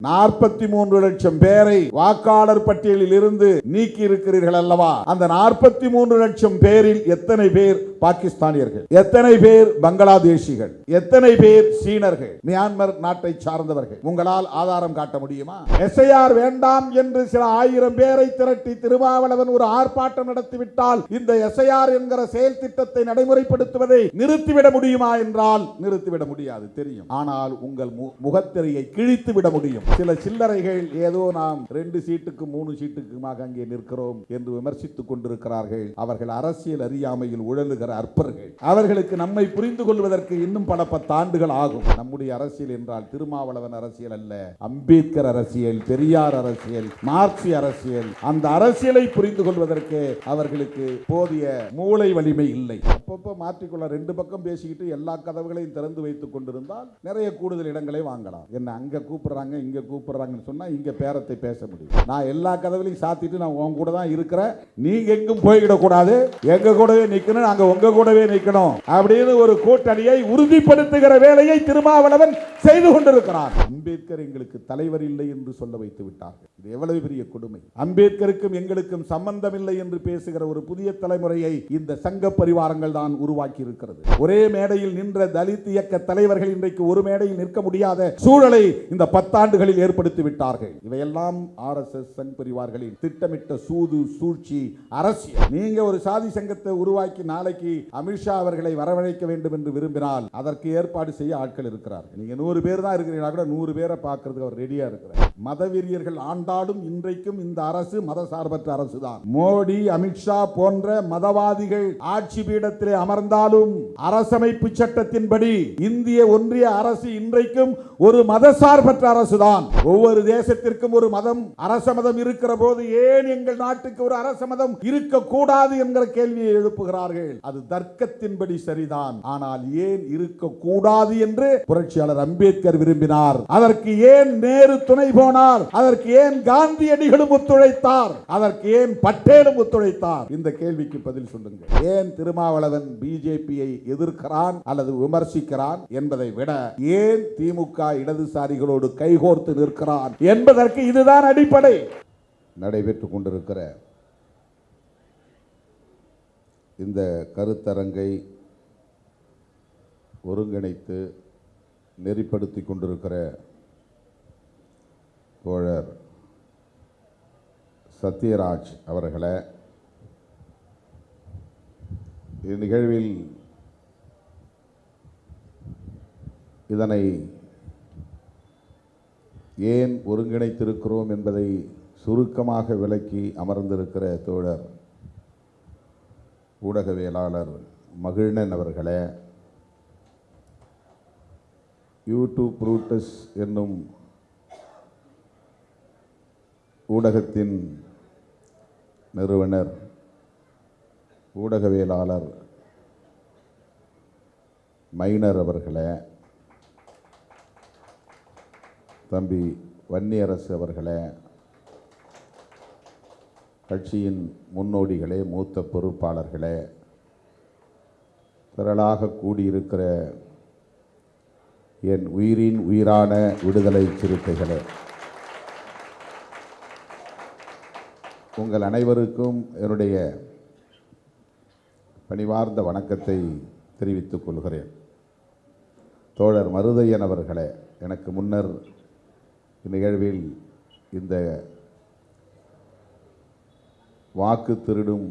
43 லட்சம் பேரை வாக்காளர் பட்டியலில் இருந்து நீக்கி இருக்கிறீர்கள் அல்லவா? அந்த 43 லட்சம் பேரில் எத்தனை பேர் பாகிஸ்தானியர்கள், எத்தனை பேர் பங்களாதேஷிகள், எத்தனை பேர் சீனர்கள், மியான்மர் நாட்டை சார்ந்தவர்கள்? உங்களால் ஆதாரம் காட்ட முடியுமா? எஸ்ஐஆர் வேண்டாம் என்று சில ஆயிரம் பேரை திரட்டி திருமாவளவன் ஒரு ஆர்ப்பாட்டம் நடத்திவிட்டால் இந்த எஸ்ஐஆர் என்கிற செயல் திட்டத்தை நடைமுறைப்படுத்துவதை நிறுத்திவிட முடியுமா என்றால் நிறுத்திவிட முடியாது, தெரியும். ஆனால் உங்கள் முகத்திரையை கிழித்து விட முடியும். சில சில்லறைகள் ஏதோ நாம் 2 சீட்டுக்கு 3 சீட்டுக்குமாக அங்கே நிற்கிறோம் என்று விமர்சித்துக் கொண்டிருக்கிறார்கள். அவர்கள் அரசியல் அறியாமையில் உழலுகிற அற்பர்கள். அவர்களுக்கு நம்மை புரிந்து கொள்வதற்கு இன்னும் பல 10 ஆண்டுகள் ஆகும். நம்முடைய அரசியல் என்றால் திருமாவளவன் அரசியல் அல்ல, அம்பேத்கர் அரசியல், பெரியார் அரசியல், மார்க்சிய அரசியல். அந்த அரசியலை புரிந்து கொள்வதற்கு அவர்களுக்கு போதிய மூளை வலிமை இல்லை. அப்பப்போ மாற்றிக்கொள்ள 2 பக்கம் பேசிக்கிட்டு எல்லா கதவுகளையும் திறந்து வைத்துக் கொண்டிருந்தால் நிறைய கூடுதல் இடங்களை வாங்கலாம். என்ன அங்க கூப்பிடுறாங்க இங்க கூப்பிடுறாங்கன்னு சொன்னா இங்க பேரத்தை பேச முடியும். நான் எல்லா கதவுகளையும் சாத்திட்டு நான் உங்க கூட தான் இருக்கிறேன், நீங்க எங்கும் போய்விடக்கூடாது, எங்க கூடவே நிக்கணும், நாங்க உங்க கூடவே நிக்கணும் அப்படின்னு ஒரு கூட்டணியை உறுதிப்படுத்துகிற வேலையை திருமாவளவன் செய்து கொண்டிருக்கிறார். அம்பேத்கர் எங்களுக்கு தலைவர் இல்லை என்று சொல்ல வைத்து விட்டார்கள். இது எவ்வளவு பெரிய கொடுமை! அம்பேத்கருக்கும் எங்களுக்கும் சம்பந்தம் இல்லை என்று பேசுகிற ஒரு புதிய தலைமுறையை இந்த சங்க பரிவாரங்கள் தான் உருவாக்கி இருக்கிறது. ஒரே மேடையில் நின்ற தலித் இயக்க தலைவர்கள் இன்றைக்கு ஒரு மேடையில் நிற்க முடியாத சூழலை இந்த 10 ஆண்டுகளில் ஏற்படுத்தி விட்டார்கள். இவையெல்லாம் RSS சங் பரிவார்களின் திட்டமிட்ட சூது, சூழ்ச்சி, அரசியல். நீங்க ஒரு சாதி சங்கத்தை உருவாக்கி நாளைக்கு அமித்ஷா அவர்களை வரவழைக்க வேண்டும் என்று விரும்பினால் அதற்கு ஏற்பாடு செய்ய ஆட்கள் இருக்கிறார்கள். நீங்க 100 பேர் தான் இருக்கிறீங்களா கூட 100 பேரை பார்க்கிறதுக்கு அவர் ரெடியா இருக்கிறார். மதவெறியர்கள் ஆண்டாடும் இன்றைக்கும் இந்த அரசு மதசார்பற்ற அரசு தான். மோடி, அமித்ஷா போன்ற மதவாதிகள் ஆட்சி பீடத்திலே அமர்ந்தாலும் அரசமைப்பு சட்டத்தின்படி இந்திய ஒன்றிய அரசு இன்றைக்கும் ஒரு மதசார்பற்ற அரசுதான். ஒவ்வொரு தேசத்திற்கும் ஒரு மதம், அரச மதம் இருக்கிற போது ஏன் எங்கள் நாட்டுக்கு ஒரு அரச மதம் இருக்கக்கூடாது என்கிற கேள்வியை எழுப்புகிறார்கள். அது தர்க்கத்தின்படி சரிதான். ஆனால் ஏன் இருக்கக்கூடாது என்று புரட்சியாளர் அம்பேத்கர் விரும்பினார். அதற்கு ஏன் நேரு துணை போனார்? அதற்கு ஏன் காந்தியடிகளும் ஒத்துழைத்தார்? அதற்கு ஏன் பட்டேலும் ஒத்துழைத்தார்? இந்த கேள்விக்கு பதில் சொல்லுங்கள். ஏன் திருமாவளவன் பிஜேபியை எதிர்க்கிறான் அல்லது விமர்சிக்கிறான் என்பதை விட ஏன் திமுக இடதுசாரிகளோடு கைகோர்த்து நிற்கிறான் என்பதற்கு இதுதான் அடிப்படை. நடைபெற்றுக் கொண்டிருக்கிற இந்த கருத்தரங்கை ஒருங்கிணைத்து நெறிப்படுத்திக் கொண்டிருக்கிற தோழர் சத்யராஜ் அவர்களே, இந்நிகழ்வில் இதனை ஏன் ஒருங்கிணைத்திருக்கிறோம் என்பதை சுருக்கமாக விளக்கி அமர்ந்திருக்கிற தோழர் ஊடகவியலாளர் மகிழ்நன் அவர்களே, யூடியூப் புரூட்டஸ் என்னும் ஊடகத்தின் நிறுவனர் ஊடகவியலாளர் மைனர் அவர்களே, தம்பி வன்னியரசு அவர்களே, கட்சியின் முன்னோடிகளே, மூத்த பொறுப்பாளர்களே, திரளாக கூடியிருக்கிற என் உயிரின் உயிரான விடுதலை சிறுத்தைகளே, உங்கள் அனைவருக்கும் என்னுடைய பணிவார்ந்த வணக்கத்தை தெரிவித்துக் கொள்கிறேன். தோழர் மருதையன் அவர்களே, எனக்கு முன்னர் இந்நிகழ்வில் இந்த வாக்கு திருடும்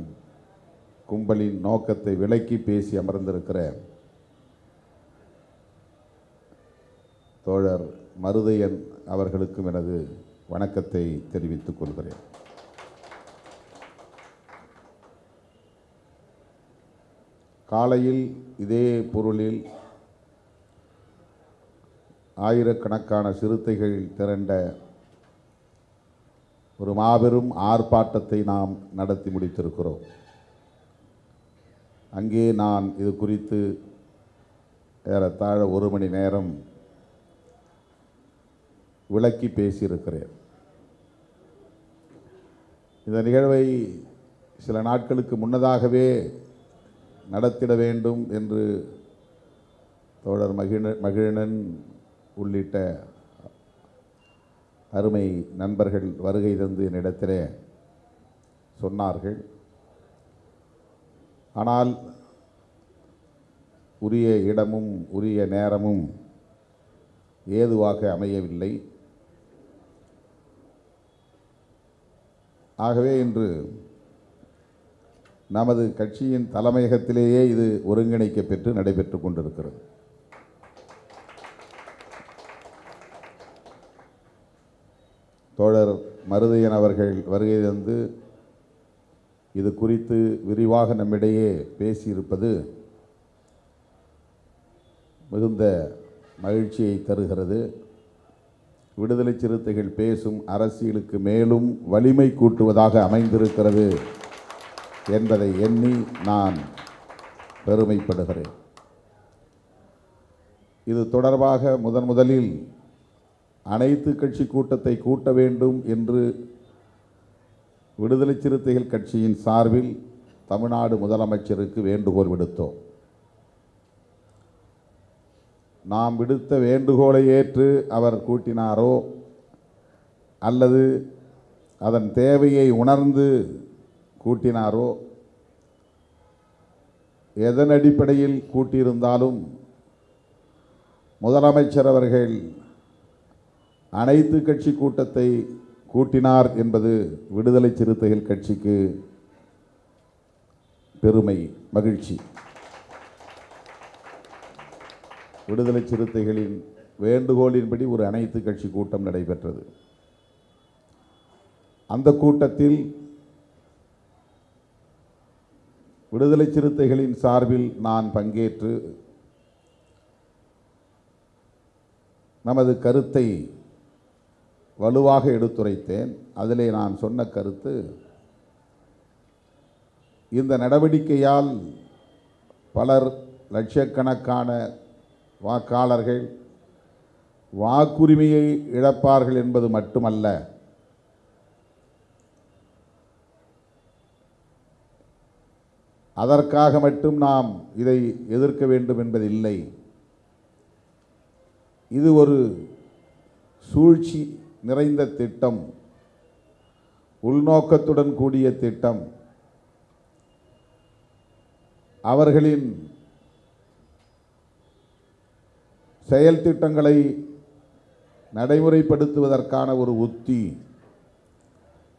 கும்பலின் நோக்கத்தை விளக்கி பேசி அமர்ந்திருக்கிற தோழர் மருதையன் அவர்களுக்கும் எனது வணக்கத்தை தெரிவித்துக் கொள்கிறேன். காலையில் இதே பொருளில் ஆயிரக்கணக்கான சிறுத்தைகள் திரண்ட ஒரு மாபெரும் ஆர்ப்பாட்டத்தை நாம் நடத்தி முடித்திருக்கிறோம். அங்கே நான் இது குறித்து ஏறத்தாழ 1 மணி நேரம் விளக்கி பேசியிருக்கிறேன். இந்த நிகழ்வை சில நாட்களுக்கு முன்னதாகவே நடத்திட வேண்டும் என்று தோழர் மகிழன் உள்ளிட்ட அருமை நண்பர்கள் வருகை தந்து என்னிடத்திலே சொன்னார்கள். ஆனால் உரிய இடமும் உரிய நேரமும் ஏதுவாக அமையவில்லை. ஆகவே இன்று நமது கட்சியின் தலைமையகத்திலேயே இது ஒருங்கிணைக்கப்பெற்று நடைபெற்று கொண்டிருக்கிறது. தோழர் மருதையன் அவர்கள் வருகை தந்து இது குறித்து விரிவாக நம்மிடையே பேசியிருப்பது மிகுந்த மகிழ்ச்சியை தருகிறது. விடுதலை சிறுத்தைகள் பேசும் அரசியலுக்கு மேலும் வலிமை கூட்டுவதாக அமைந்திருக்கிறது என்பதை எண்ணி நான் பெருமைப்படுகிறேன். இது தொடர்பாக முதலில் அனைத்து கட்சி கூட்டத்தை கூட்ட வேண்டும் என்று விடுதலை சிறுத்தைகள் கட்சியின் சார்பில் தமிழ்நாடு முதலமைச்சருக்கு வேண்டுகோள் விடுத்தோம். நாம் விடுத்த வேண்டுகோளை ஏற்று அவர் கூட்டினாரோ அல்லது அதன் தேவையை உணர்ந்து கூட்டினாரோ, எதன் அடிப்படையில் கூட்டியிருந்தாலும் முதலமைச்சர் அவர்கள் அனைத்து கட்சி கூட்டத்தை கூட்டினார் என்பது விடுதலை சிறுத்தைகள் கட்சிக்கு பெருமை, மகிழ்ச்சி. விடுதலை சிறுத்தைகளின் வேண்டுகோளின்படி ஒரு அனைத்து கட்சி கூட்டம் நடைபெற்றது. அந்த கூட்டத்தில் விடுதலை சிறுத்தைகளின் சார்பில் நான் பங்கேற்று நமது கருத்தை வலுவாக எடுத்துரைத்தேன். அதிலே நான் சொன்ன கருத்து, இந்த நடவடிக்கையால் பலர் லட்சக்கணக்கான வாக்காளர்கள் வாக்குரிமையை இழப்பார்கள் என்பது மட்டுமல்ல, அதற்காக மட்டும் நாம் இதை எதிர்க்க வேண்டும் என்பதில்லை. இது ஒரு சூழ்ச்சி நிறைந்த திட்டம், உள்நோக்கத்துடன் கூடிய திட்டம். அவர்களின் செயல் திட்டங்களை நடைமுறைப்படுத்துவதற்கான ஒரு உத்தி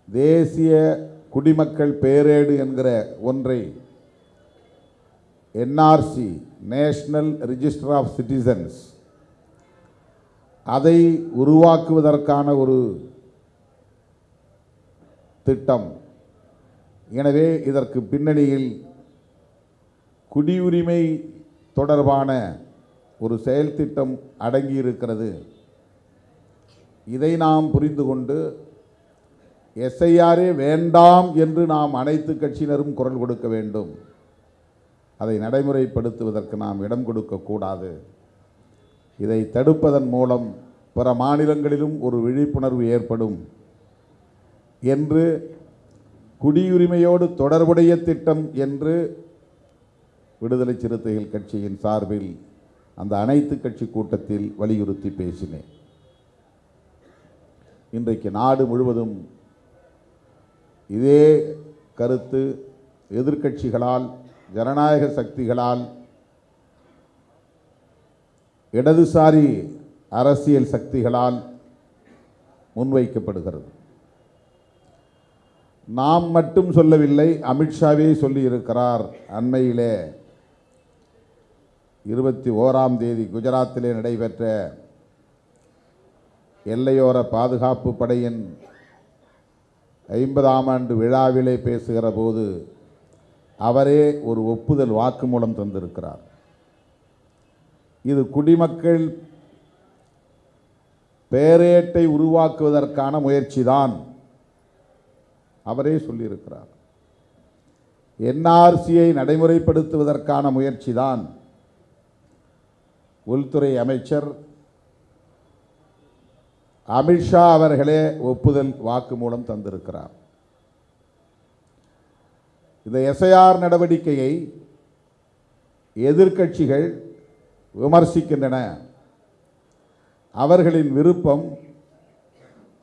தேசிய குடிமக்கள் பேரேடு என்கிற ஒன்றை NRC, national register of citizens, அதை உருவாக்குவதற்கான ஒரு திட்டம். எனவே இதற்கு பின்னணியில் குடியுரிமை தொடர்பான ஒரு செயல் திட்டம் அடங்கியிருக்கிறது. இதை நாம் புரிந்து கொண்டு எஸ்ஐஆரே வேண்டாம் என்று நாம் அனைத்து கட்சியினரும் குரல் கொடுக்க வேண்டும். அதை நடைமுறைப்படுத்துவதற்கு நாம் இடம் கொடுக்கக்கூடாது. இதை தடுப்பதன் மூலம் பிற மாநிலங்களிலும் ஒரு விழிப்புணர்வு ஏற்படும் என்று குடியுரிமையோடு தொடர்புடைய திட்டம் என்று விடுதலை சிறுத்தைகள் கட்சியின் சார்பில் அந்த அனைத்து கட்சி கூட்டத்தில் வலியுறுத்தி பேசினேன். இன்றைக்கு நாடு முழுவதும் இதே கருத்து எதிர்க்கட்சிகளால், ஜனநாயக சக்திகளால், இடதுசாரி அரசியல் சக்திகளால் முன்வைக்கப்படுகிறது. நாம் மட்டும் சொல்லவில்லை, அமித்ஷாவே சொல்லியிருக்கிறார். அண்மையிலே 21ஆம் தேதி குஜராத்திலே நடைபெற்ற எல்லையோர பாதுகாப்பு படையின் 50ஆம் ஆண்டு விழாவிலே பேசுகிற போது அவரே ஒரு ஒப்புதல் வாக்குமூலம் தந்திருக்கிறார். இது குடிமக்கள் பேரேட்டை உருவாக்குவதற்கான முயற்சிதான். அவரே சொல்லியிருக்கிறார். என்ஆர்சியை நடைமுறைப்படுத்துவதற்கான முயற்சிதான். உள்துறை அமைச்சர் அமித்ஷா அவர்களே ஒப்புதல் வாக்குமூலம் தந்திருக்கிறார். இந்த எஸ்ஐஆர் நடவடிக்கையை எதிர்க்கட்சிகள் விமர்சிக்கின்றன. அவர்களின் விருப்பம்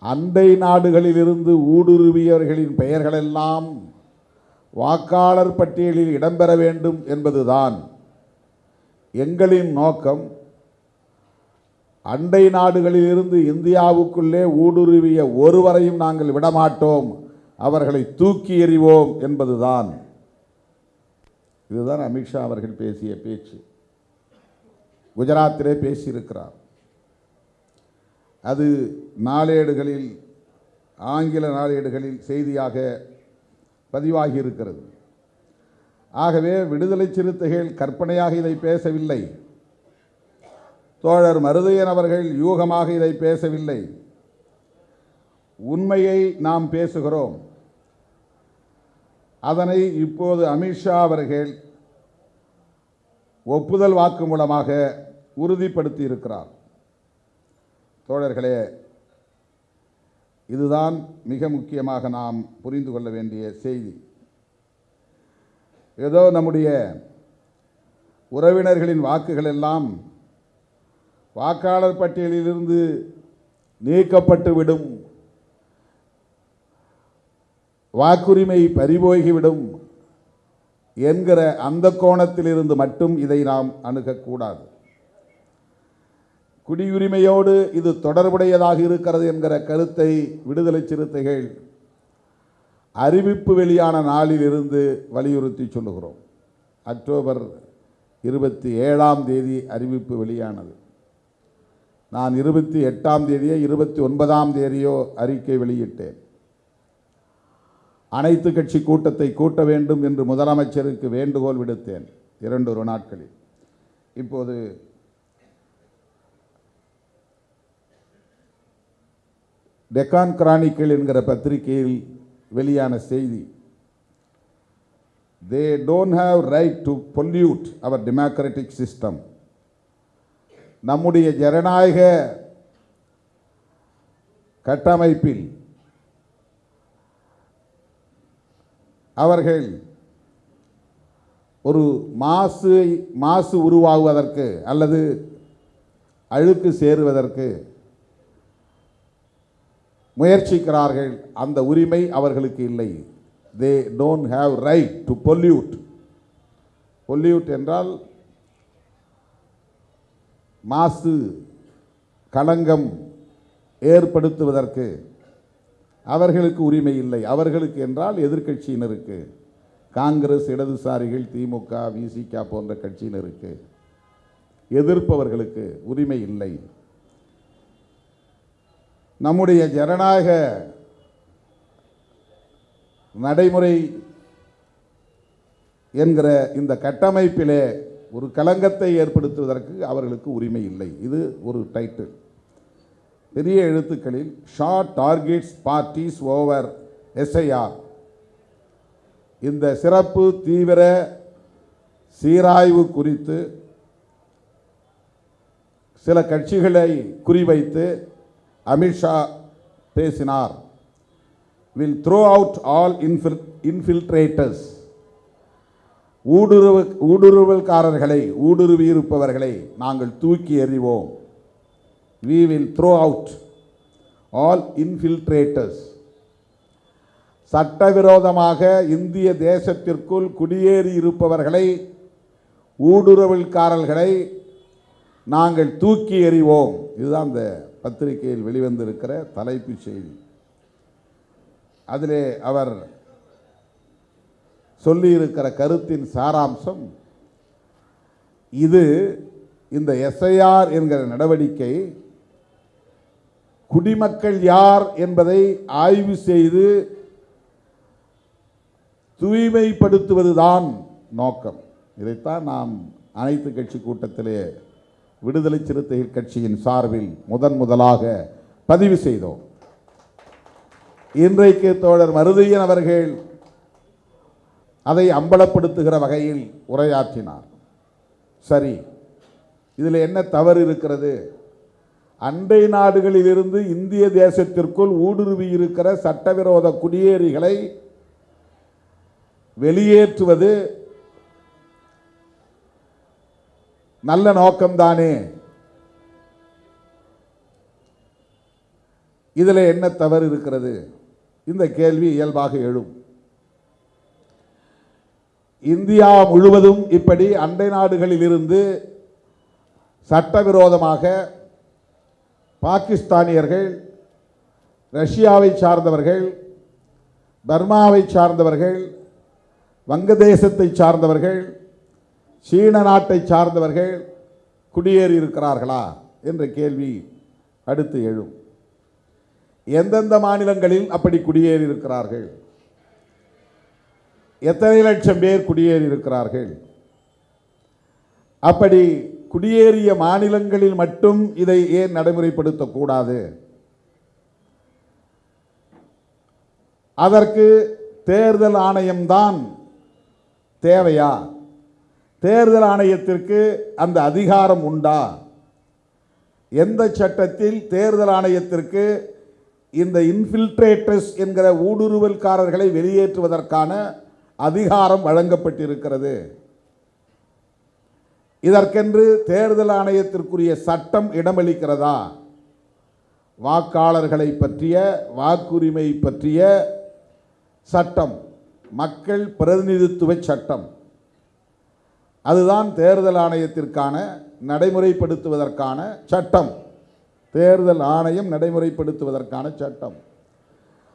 அண்டை நாடுகளிலிருந்து ஊடுருவியவர்களின் பெயர்களெல்லாம் வாக்காளர் பட்டியலில் இடம்பெற வேண்டும் என்பதுதான் எங்களின் நோக்கம். அண்டை நாடுகளிலிருந்து இந்தியாவுக்குள்ளே ஊடுருவிய ஒருவரையும் நாங்கள் விடமாட்டோம், அவர்களை தூக்கி எறிவோம் என்பதுதான். இதுதான் அமித்ஷா அவர்கள் பேசிய பேச்சு. குஜராத்திலே பேசியிருக்கிறார். அது நாளேடுகளில், ஆங்கில நாளேடுகளில் செய்தியாக பதிவாகி இருக்கிறது. ஆகவே விடுதலை சிறுத்தைகள் கற்பனையாக இதை பேசவில்லை. தோழர் மருதையன் அவர்கள் யூகமாக இதை பேசவில்லை. உண்மையை நாம் பேசுகிறோம். அதனை இப்போது அமித்ஷா அவர்கள் ஒப்புதல் வாக்கு மூலமாக உறுதிப்படுத்தி இருக்கிறார். தோழர்களே, இதுதான் மிக முக்கியமாக நாம் புரிந்து கொள்ள வேண்டிய செய்தி. ஏதோ நம்முடைய உறவினர்களின் வாக்குகள் எல்லாம் வாக்காளர் பட்டியலிலிருந்து நீக்கப்பட்டுவிடும், வாக்குரிமை பறிபோகிவிடும் என்கிற அந்த கோணத்திலிருந்து மட்டும் இதை நாம் அணுகக்கூடாது. குடியுரிமையோடு இது தொடர்புடையதாக இருக்கிறது என்கிற கருத்தை விடுதலை சிறுத்தைகள் அறிவிப்பு வெளியான நாளிலிருந்து வலியுறுத்தி சொல்லுகிறோம். அக்டோபர் 27ஆம் தேதி அறிவிப்பு வெளியானது. நான் 28ஆம் தேதியோ 29ஆம் தேதியோ அறிக்கை வெளியிட்டேன். அனைத்து கட்சி கூட்டத்தை கூட்ட வேண்டும் என்று முதலமைச்சருக்கு வேண்டுகோள் விடுத்தேன் 2 நாட்களில். இப்போது டெக்கான் கிரானிக்கல் என்கிற பத்திரிகையில் வெளியான செய்தி, they don't have right to pollute our democratic system. நம்முடைய ஜனநாயக கட்டமைப்பில் அவர்கள் ஒரு மாசு உருவாகுவதற்கு அல்லது அழுக்கு சேருவதற்கு முயற்சிக்கிறார்கள். அந்த உரிமை அவர்களுக்கு இல்லை. they don't have right to pollute. pollute என்றால் மாசு, களங்கம் ஏற்படுத்துவதற்கு அவர்களுக்கு உரிமை இல்லை. அவர்களுக்கு என்றால் எதிர்க்கட்சியினருக்கு, காங்கிரஸ், இடதுசாரிகள், திமுக, விசிக போன்ற கட்சியினருக்கு, எதிர்ப்பவர்களுக்கு உரிமை இல்லை. நம்முடைய ஜனநாயக நடைமுறை என்கிற இந்த கட்டமைப்பிலே ஒரு களங்கத்தை ஏற்படுத்துவதற்கு அவர்களுக்கு உரிமை இல்லை. இது ஒரு டைட்டில். பெரிய எழுத்துக்களில் short targets parties over SIR. இந்த சிறப்பு தீவிர சீராய்வு குறித்து சில கட்சிகளை குறிவைத்து அமித்ஷா பேசினார். Will throw out all infiltrators. ஊடுருவல்காரர்களை, ஊடுருவியிருப்பவர்களை நாங்கள் தூக்கி எறிவோம். we will throw out all infiltrators. சட்டவிரோதமாக இந்திய தேசத்திற்குள் குடியேறி இருப்பவர்களை, ஊடுருவல்காரர்களை நாங்கள் தூக்கி எறிவோம். இதுதான் இந்த பத்திரிகையில் வெளிவந்திருக்கிற தலைப்புச் செய்தி. அதிலே அவர் சொல்லியிருக்கிற கருத்தின் சாராம்சம் இது. இந்த எஸ்ஐஆர் என்கிற நடவடிக்கை குடிமக்கள் யார் என்பதை ஆய்வு செய்து தூய்மைப்படுத்துவதுதான் நோக்கம். இதைத்தான் நாம் அனைத்து கட்சி கூட்டத்திலே விடுதலை சிறுத்தைகள் கட்சியின் சார்பில் முதலாக பதிவு செய்தோம். இன்றைக்கு தோழர் மருதையன் அவர்கள் அதை அம்பலப்படுத்துகிற வகையில் உரையாற்றினார். சரி, இதில் என்ன தவறு இருக்கிறது? அண்டை நாடுகளிலிருந்து இந்திய தேசத்திற்குள் ஊடுருவி இருக்கிற சட்டவிரோத குடியேறிகளை வெளியேற்றுவது நல்ல நோக்கம்தானே. இதில் என்ன தவறு இருக்கிறது? இந்த கேள்வி இயல்பாக எழும். இந்தியா முழுவதும் இப்படி அண்டை நாடுகளில் இருந்து சட்டவிரோதமாக பாகிஸ்தானியர்கள், ரஷ்யாவை சார்ந்தவர்கள், பர்மாவை சார்ந்தவர்கள், வங்கதேசத்தை சார்ந்தவர்கள், சீன நாட்டை சார்ந்தவர்கள் குடியேறி இருக்கிறார்களா என்ற கேள்வி அடுத்து எழும். எந்தெந்த மாநிலங்களில் அப்படி குடியேறி இருக்கிறார்கள்? எத்தனை லட்சம் பேர் குடியேறி இருக்கிறார்கள்? அப்படி குடியேறிய மாநிலங்களில் மட்டும் இதை ஏன் நடைமுறைப்படுத்தக்கூடாது? அதற்கு தேர்தல் ஆணையம்தான் தேவையா? தேர்தல் ஆணையத்திற்கு அந்த அதிகாரம் உண்டா? எந்த சட்டத்தில் தேர்தல் ஆணையத்திற்கு இந்த இன்ஃபில்ட்ரேட்டர்ஸ் என்கிற ஊடுருவல்காரர்களை வெளியேற்றுவதற்கான அதிகாரம் வழங்கப்பட்டிருக்கிறது? இதற்கென்று தேர்தல் ஆணையத்திற்குரிய சட்டம் இடமளிக்கிறதா? வாக்காளர்களை பற்றிய, வாக்குரிமை பற்றிய சட்டம், மக்கள் பிரதிநிதித்துவ சட்டம், அதுதான் தேர்தல் ஆணையத்திற்கான நடைமுறைப்படுத்துவதற்கான சட்டம். தேர்தல் ஆணையம் நடைமுறைப்படுத்துவதற்கான சட்டம்.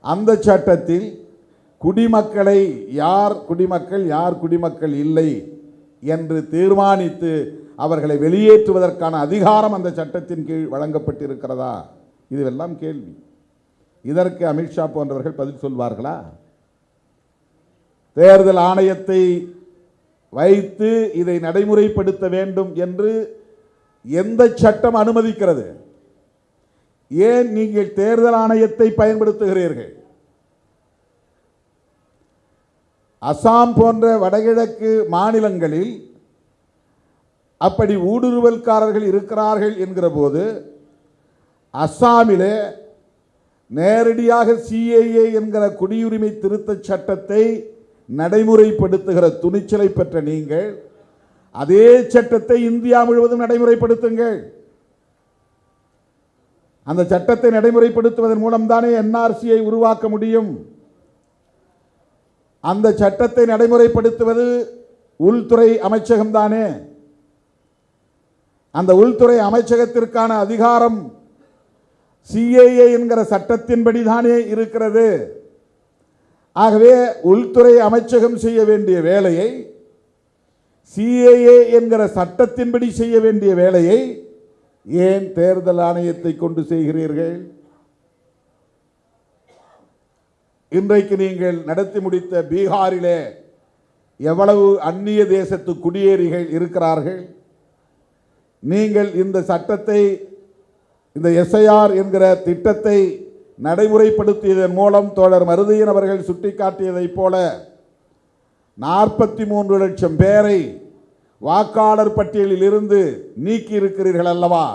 அந்த சட்டத்தில் குடிமக்களை யார் குடிமக்கள், யார் குடிமக்கள் இல்லை என்று தீர்மானித்து அவர்களை வெளியேற்றுவதற்கான அதிகாரம் அந்த சட்டத்தின் கீழ் வழங்கப்பட்டிருக்கிறதா? இதுவெல்லாம் கேள்வி. இதற்கு அமித்ஷா போன்றவர்கள் பதில் சொல்வார்களா? தேர்தல் ஆணையத்தை வைத்து இதை நடைமுறைப்படுத்த வேண்டும் என்று எந்த சட்டம் அனுமதிக்கிறது? ஏன் நீங்கள் தேர்தல் ஆணையத்தை பயன்படுத்துகிறீர்கள்? அசாம் போன்ற வடகிழக்கு மாநிலங்களில் அப்படி ஊடுருவல்காரர்கள் இருக்கிறார்கள் என்கிற போது அசாமிலே நேரடியாக சிஏஏ என்கிற குடியுரிமை திருத்த சட்டத்தை நடைமுறைப்படுத்துகிற துணிச்சலை பெற்ற நீங்கள் அதே சட்டத்தை இந்தியா முழுவதும் நடைமுறைப்படுத்துங்கள். அந்த சட்டத்தை நடைமுறைப்படுத்துவதன் மூலம் தானே என்ஆர்சியை உருவாக்க முடியும். அந்த சட்டத்தை நடைமுறைப்படுத்துவது உள்துறை அமைச்சகம் தானே. அந்த உள்துறை அமைச்சகத்திற்கான அதிகாரம் சிஏஏ என்கிற சட்டத்தின்படி தானே இருக்கிறது. ஆகவே உள்துறை அமைச்சகம் செய்ய வேண்டிய வேலையை, சிஏஏ என்கிற சட்டத்தின்படி செய்ய வேண்டிய வேலையை ஏன் தேர்தல் ஆணையத்தை கொண்டு செய்கிறீர்கள்? இன்றைக்கு நீங்கள் நடத்தி முடித்த பீகாரிலே எவ்வளவு அந்நிய தேசத்து குடியேறிகள் இருக்கிறார்கள்? நீங்கள் இந்த சட்டத்தை, இந்த எஸ்ஐஆர் என்கிற திட்டத்தை நடைமுறைப்படுத்தியதன் மூலம் தோழர் மருதையன் அவர்கள் சுட்டிக்காட்டியதைப் போல 43 லட்சம் பேரை வாக்காளர் பட்டியலில் இருந்து நீக்கி இருக்கிறீர்கள் அல்லவா?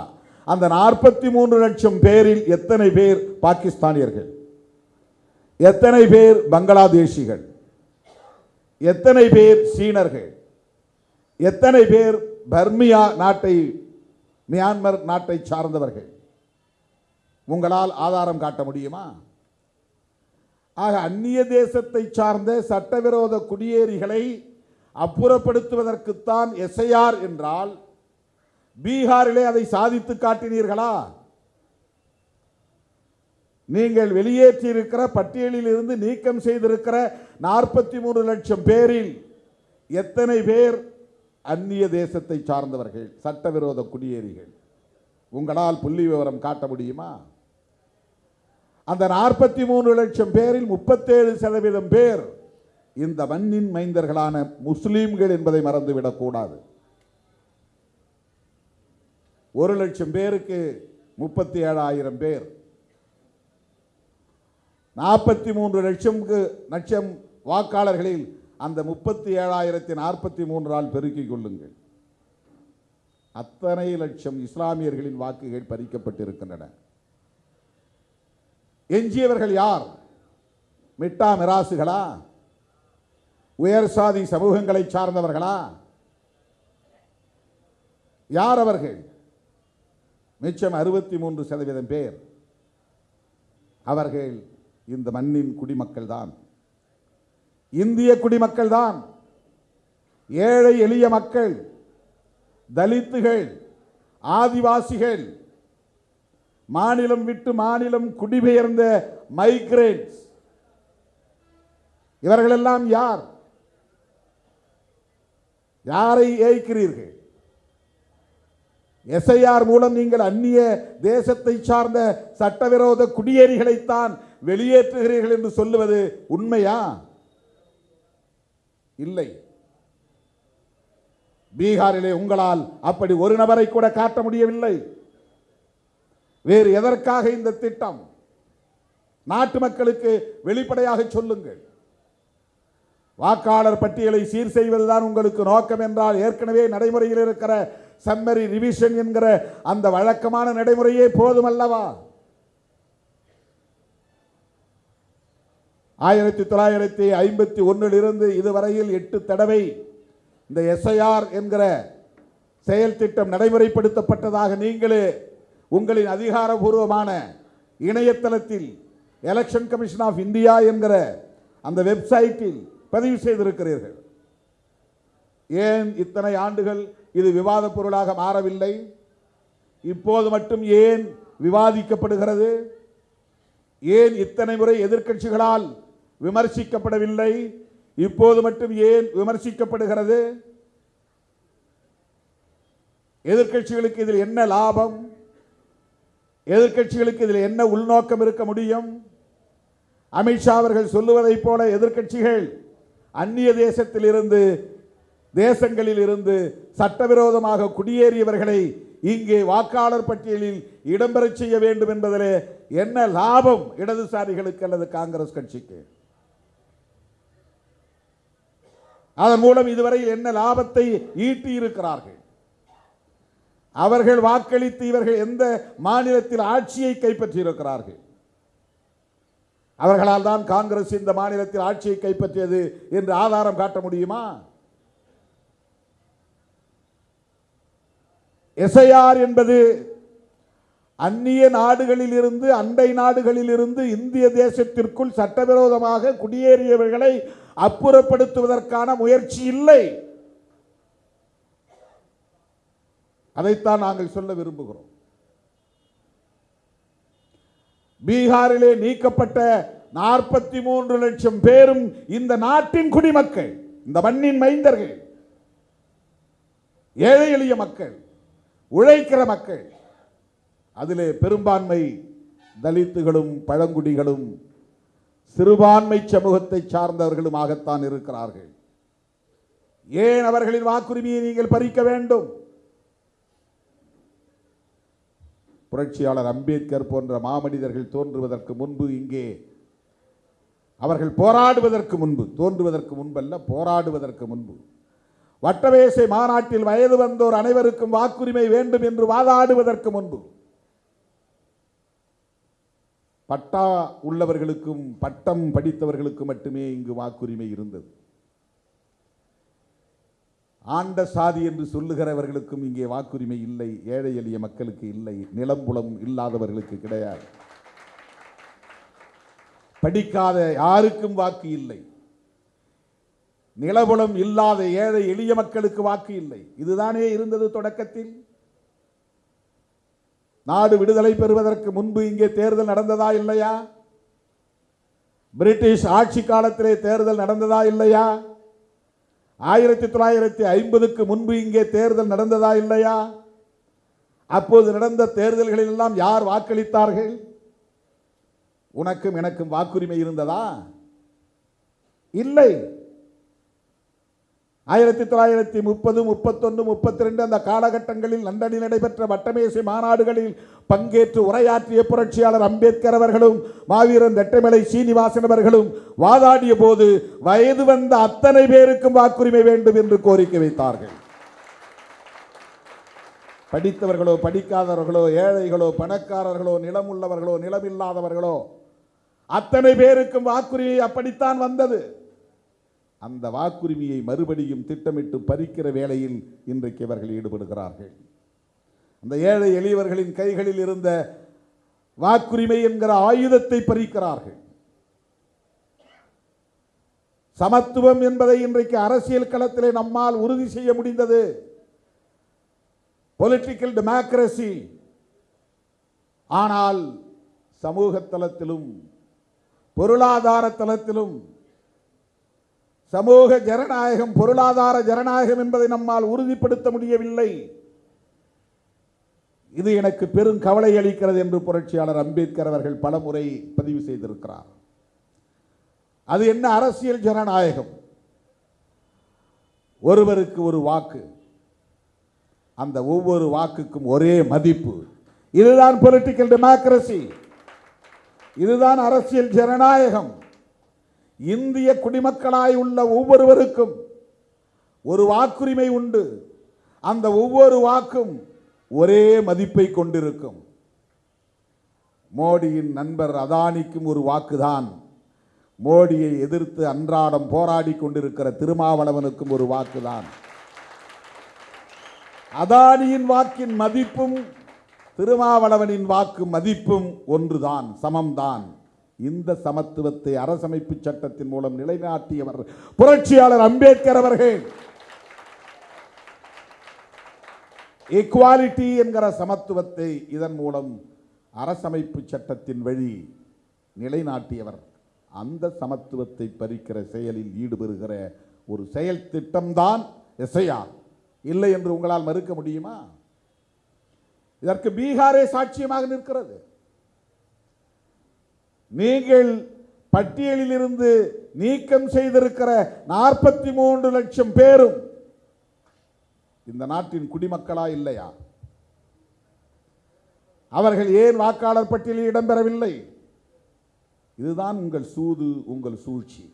அந்த 43 லட்சம் பேரில் எத்தனை பேர் பாகிஸ்தானியர்கள்? எத்தனை பேர் பங்களாதேஷிகள்? எத்தனை பேர் சீனர்கள்? எத்தனை பேர் பர்மியா நாட்டை, மியான்மர் நாட்டை சார்ந்தவர்கள்? உங்களால் ஆதாரம் காட்ட முடியுமா? ஆக அந்நிய தேசத்தை சார்ந்த சட்டவிரோத குடியேறிகளை அப்புறப்படுத்துவதற்குத்தான் எஸ்ஐஆர் என்றால், பீகாரிலே அதை சாதித்து காட்டினீர்களா? நீங்கள் வெளியேற்றி இருக்கிற பட்டியலில் இருந்து நீக்கம் செய்திருக்கிற 43 லட்சம் பேரில் எத்தனை பேர் அந்நிய தேசத்தை சார்ந்தவர்கள், சட்டவிரோத குடியேறிகள்? உங்களால் புள்ளி விவரம் காட்ட முடியுமா? அந்த 43 லட்சம் பேரில் 37% பேர் இந்த மண்ணின் மைந்தர்களான முஸ்லீம்கள் என்பதை மறந்துவிடக்கூடாது. 1 லட்சம் பேருக்கு 37,000 பேர், 43 லட்சம் வாக்காளர்களில் அந்த 37,043 பெருக்கிக் கொள்ளுங்கள். அத்தனை லட்சம் இஸ்லாமியர்களின் வாக்குகள் பறிக்கப்பட்டிருக்கின்றன. எஞ்சியவர்கள் யார்? மிட்டா மிராசுகளா? உயர் சாதி சமூகங்களை சார்ந்தவர்களா? யார் அவர்கள்? மிச்சம் 63% பேர். அவர்கள் இந்த மண்ணின் குடிமக்கள் தான், இந்திய குடிமக்கள் தான். ஏழை எளிய மக்கள், தலித்துகள், ஆதிவாசிகள், மாநிலம் விட்டு மாநிலம் குடிபெயர்ந்த மைக்ரேட்ஸ், இவர்களெல்லாம் யார்? யாரை ஏய்க்கிறீர்கள்? எஸ்ஐஆர் மூலம் நீங்கள் அந்நிய தேசத்தை சார்ந்த சட்டவிரோத குடியேறிகளைத்தான் வெளியேற்றுகிறீர்கள் என்று சொல்லுவது உண்மையா? இல்லை. பீகாரிலே உங்களால் அப்படி ஒரு நபரை கூட காட்ட முடியவில்லை. வேறு எதற்காக இந்த திட்டம்? நாட்டு மக்களுக்கு வெளிப்படையாக சொல்லுங்கள். வாக்காளர் பட்டியலை சீர் செய்வதுதான் உங்களுக்கு நோக்கம் என்றால், ஏற்கனவே நடைமுறையில் இருக்கிற சம்மரி ரிவிஷன் என்கிற அந்த வழக்கமான நடைமுறையே போதுமல்லவா? 1951 இதுவரையில் 8 தடவை இந்த எஸ்ஐஆர் என்கிற செயல் திட்டம் நடைமுறைப்படுத்தப்பட்டதாக நீங்களே உங்களின் அதிகாரபூர்வமான இணையதளத்தில் எலெக்ஷன் கமிஷன் ஆஃப் இந்தியா என்கிற அந்த வெப்சைட்டில் பதிவு செய்திருக்கிறீர்கள். ஏன் இத்தனை ஆண்டுகள் இது விவாத பொருளாக மாறவில்லை? இப்போது மட்டும் ஏன் விவாதிக்கப்படுகிறது? ஏன் இத்தனை முறை எதிர்க்கட்சிகளால் விமர்சிக்கப்படவில்லை? இப்போது மட்டும் ஏன் விமர்சிக்கப்படுகிறது? எதிர்க்கட்சிகளுக்கு இதில் என்ன லாபம்? எதிர்க்கட்சிகளுக்கு இதில் என்ன உள்நோக்கம் இருக்க முடியும்? அமித்ஷா அவர்கள் சொல்லுவதைப் போல எதிர்க்கட்சிகள் அந்நிய தேசங்களில் இருந்து சட்டவிரோதமாக குடியேறியவர்களை இங்கே வாக்காளர் பட்டியலில் இடம்பெறச் செய்ய வேண்டும் என்பதிலே என்ன லாபம் இடதுசாரிகளுக்கு அல்லது காங்கிரஸ் கட்சிக்கு? அதன் மூலம் இதுவரையில் என்ன லாபத்தை ஈட்டி இருக்கிறார்கள்? அவர்கள் வாக்களித்து இவர்கள் எந்த மாநிலத்தில் ஆட்சியை கைப்பற்றி இருக்கிறார்கள்? அவர்களால் தான் காங்கிரஸ் இந்த மாநிலத்தில் ஆட்சியை கைப்பற்றியது என்று ஆதாரம் காட்ட முடியுமா? எஸ்ஐஆர் என்பது அந்நிய நாடுகளில் இருந்து, அண்டை நாடுகளில் இருந்து இந்திய தேசத்திற்குள் சட்டவிரோதமாக குடியேறியவர்களை அப்புறப்படுத்துவதற்கான முயற்சி இல்லை. அதைத்தான் நாங்கள் சொல்ல விரும்புகிறோம். பீகாரிலே நீக்கப்பட்ட 43 லட்சம் பேரும் இந்த நாட்டின் குடிமக்கள், இந்த மண்ணின் மைந்தர்கள், ஏழை எளிய மக்கள், உழைக்கிற மக்கள். அதிலே பெரும்பான்மை தலித்துகளும் பழங்குடிகளும் சிறுபான்மை சமூகத்தை சார்ந்தவர்களுமாகத்தான் இருக்கிறார்கள். ஏன் அவர்களின் வாக்குரிமையை நீங்கள் பறிக்க வேண்டும்? புரட்சியாளர் அம்பேத்கர் போன்ற மாமனிதர்கள் தோன்றுவதற்கு முன்பு, இங்கே அவர்கள் போராடுவதற்கு முன்பு, தோன்றுவதற்கு முன்பல்ல, போராடுவதற்கு முன்பு வட்டமேசை மாநாட்டில் வயது வந்தோர் அனைவருக்கும் வாக்குரிமை வேண்டும் என்று வாதாடுவதற்கு முன்பு பட்டா உள்ளவர்களுக்கும் பட்டம் படித்தவர்களுக்கு மட்டுமே இங்கு வாக்குரிமை இருந்தது. ஆண்ட சாதி என்று சொல்லுகிறவர்களுக்கும் இங்கே வாக்குரிமை இல்லை. ஏழை எளிய மக்களுக்கு இல்லை. நிலம்புலம் இல்லாதவர்களுக்கு கிடையாது. படிக்காத யாருக்கும் வாக்கு இல்லை. நிலபுலம் இல்லாத ஏழை எளிய மக்களுக்கு வாக்கு இல்லை. இதுதானே இருந்தது தொடக்கத்தில். நாடு விடுதலை பெறுவதற்கு முன்பு இங்கே தேர்தல் நடந்ததா இல்லையா? பிரிட்டிஷ் ஆட்சி காலத்திலே தேர்தல் நடந்ததா இல்லையா? 1950க்கு முன்பு இங்கே தேர்தல் நடந்ததா இல்லையா? அப்போது நடந்த தேர்தல்களில் எல்லாம் யார் வாக்களித்தார்கள்? உனக்கும் எனக்கும் வாக்குரிமை இருந்ததா? இல்லை. 1930, 31, 32 அந்த காலகட்டங்களில் லண்டனில் நடைபெற்ற வட்டமேசை மாநாடுகளில் பங்கேற்று உரையாற்றிய புரட்சியாளர் அம்பேத்கர் அவர்களும் மாவீரன் ரெட்டமலை சீனிவாசன் அவர்களும் வாதாடிய போது வயது வந்த அத்தனை பேருக்கும் வாக்குரிமை வேண்டும் என்று கோரிக்கை வைத்தார்கள். படித்தவர்களோ படிக்காதவர்களோ, ஏழைகளோ பணக்காரர்களோ, நிலம் உள்ளவர்களோ நிலமில்லாதவர்களோ, அத்தனை பேருக்கும் வாக்குரிமை அப்படித்தான் வந்தது. அந்த வாக்குரிமையை மறுபடியும் திட்டமிட்டு பறிக்கிற வேளையில் இன்றைக்கு அவர்கள் ஈடுபடுகிறார்கள். அந்த ஏழை எளியவர்களின் கைகளில் இருந்த வாக்குரிமை என்கிற ஆயுதத்தை பறிக்கிறார்கள். சமத்துவம் என்பதை இன்றைக்கு அரசியல் களத்திலே நம்மால் உறுதி செய்ய முடிந்தது. Political democracy. ஆனால் சமூக தளத்திலும் பொருளாதார தளத்திலும் சமூக ஜனநாயகம், பொருளாதார ஜனநாயகம் என்பதை நம்மால் உறுதிப்படுத்த முடியவில்லை. இது எனக்கு பெரும் கவலை அளிக்கிறது என்று புரட்சியாளர் அம்பேத்கர் அவர்கள் பலமுறை பதிவு செய்திருக்கிறார். அது என்ன அரசியல் ஜனநாயகம்? ஒருவருக்கு ஒரு வாக்கு, அந்த ஒவ்வொரு வாக்குக்கும் ஒரே மதிப்பு. இதுதான் பொலிட்டிக்கல் டெமோக்ரசி, இதுதான் அரசியல் ஜனநாயகம். இந்திய குடிமக்களாய் உள்ள ஒவ்வொருவருக்கும் ஒரு வாக்குரிமை உண்டு. அந்த ஒவ்வொரு வாக்கும் ஒரே மதிப்பை கொண்டிருக்கும். மோடியின் நண்பர் அதானிக்கும் ஒரு வாக்குதான். மோடியை எதிர்த்து அன்றாடம் போராடி கொண்டிருக்கிற திருமாவளவனுக்கும் ஒரு வாக்குதான். அதானியின் வாக்கின் மதிப்பும் திருமாவளவனின் வாக்கு மதிப்பும் ஒன்றுதான், சமம்தான். இந்த சமத்துவத்தை அரசமைப்பு சட்டத்தின் மூலம் நிலைநாட்டியவர் புரட்சியாளர் அம்பேத்கர் அவர்கள். ஈக்குவாலிட்டி என்கிற சமத்துவத்தை இதன் மூலம் அரசமைப்பு சட்டத்தின் வழி நிலைநாட்டியவர். அந்த சமத்துவத்தை பறிக்கிற செயலில் ஈடுபடுகிற ஒரு செயல் திட்டம்தான் எஸ்ஐஆர். இல்லை என்று உங்களால் மறுக்க முடியுமா? இதற்கு பீகாரே சாட்சியமாக நிற்கிறது. நீங்கள் பட்டியலில் இருந்து நீக்கம் செய்திருக்கிற 43 லட்சம் பேரும் இந்த நாட்டின் குடிமக்களா இல்லையா? அவர்கள் ஏன் வாக்காளர் பட்டியலில் இடம்பெறவில்லை? இதுதான் உங்கள் சூது, உங்கள் சூழ்ச்சி.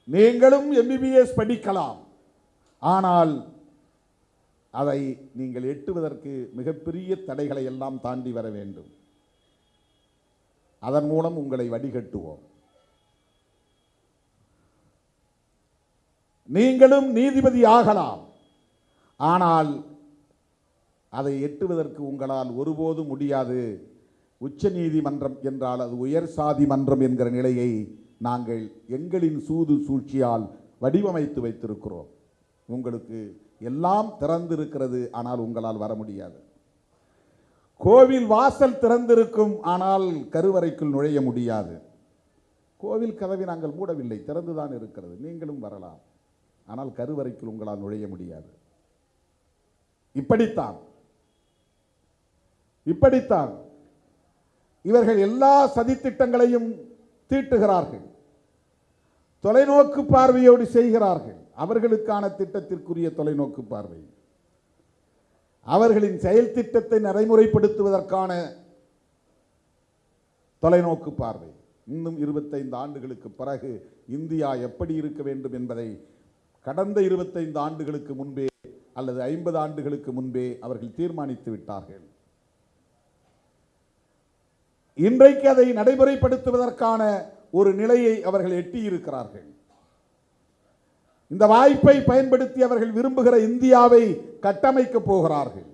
நீங்களும் எம்பிபிஎஸ் படிக்கலாம், ஆனால் அதை நீங்கள் எட்டுவதற்கு மிகப்பெரிய தடைகளை எல்லாம் தாண்டி வர வேண்டும். அதன் மூலம் உங்களை வடிகட்டுவோம். நீங்களும் நீதிபதி ஆகலாம், ஆனால் அதை எட்டுவதற்கு உங்களால் ஒருபோதும் முடியாது. உச்ச நீதிமன்றம் என்றால் அது உயர் சாதி மன்றம் என்கிற நிலையை நாங்கள் எங்களின் சூது சூழ்ச்சியால் வடிவமைத்து வைத்திருக்கிறோம். உங்களுக்கு எல்லாம் திறந்திருக்கிறது, ஆனால் உங்களால் வர முடியாது. கோவில் வாசல் திறந்திருக்கும், ஆனால் கருவறைக்குள் நுழைய முடியாது. கோவில் கதவை நாங்கள் மூடவில்லை, திறந்துதான் இருக்கிறது. நீங்களும் வரலாம், ஆனால் கருவறைக்குள் உங்களால் நுழைய முடியாது. இப்படித்தான் இவர்கள் எல்லா சதித்திட்டங்களையும் தீட்டுகிறார்கள். தொலைநோக்கு பார்வையோடு செய்கிறார்கள். அவர்களுக்கான திட்டத்திற்குரிய தொலைநோக்கு பார்வை, அவர்களின் செயல் திட்டத்தை நடைமுறைப்படுத்துவதற்கான தொலைநோக்கு பார்வை. இன்னும் 25 ஆண்டுகளுக்கு பிறகு இந்தியா எப்படி இருக்க வேண்டும் என்பதை கடந்த 25 ஆண்டுகளுக்கு முன்பே அல்லது 50 ஆண்டுகளுக்கு முன்பே அவர்கள் தீர்மானித்து விட்டார்கள். இன்றைக்கு அதை நடைமுறைப்படுத்துவதற்கான ஒரு நிலையை அவர்கள் எட்டியிருக்கிறார்கள். இந்த வாய்ப்பை பயன்படுத்தி அவர்கள் விரும்புகிற இந்தியாவை கட்டமைக்கப் போகிறார்கள்.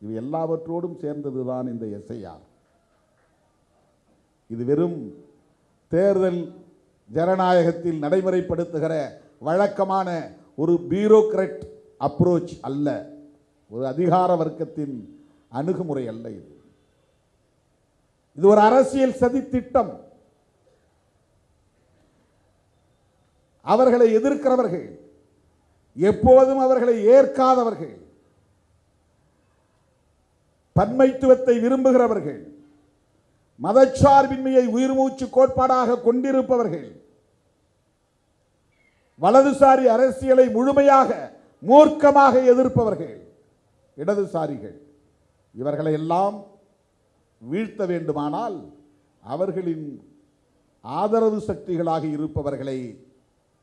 இது எல்லாவற்றோடும் சேர்ந்ததுதான் இந்த எஸ்ஐஆர். இது வெறும் தேர்தல் ஜனநாயகத்தில் நடைமுறைப்படுத்துகிற வழக்கமான ஒரு பியூரோக்ராட் அப்ரோச் அல்ல, ஒரு அதிகார வர்க்கத்தின் அணுகுமுறை அல்ல. இது ஒரு அரசியல் சதி திட்டம். அவர்களை எதிர்க்கிறவர்கள், எப்போதும் அவர்களை ஏற்காதவர்கள், பன்மைத்துவத்தை விரும்புகிறவர்கள், மதச்சார்பின்மையை உயிர் மூச்சு கோட்பாடாக கொண்டிருப்பவர்கள், வலதுசாரி அரசியலை முழுமையாக மூர்க்கமாக எதிர்ப்பவர்கள், இடதுசாரிகள், இவர்களை எல்லாம் வீழ்த்த வேண்டுமானால் அவர்களின் ஆதரவு சக்திகளாக இருப்பவர்களை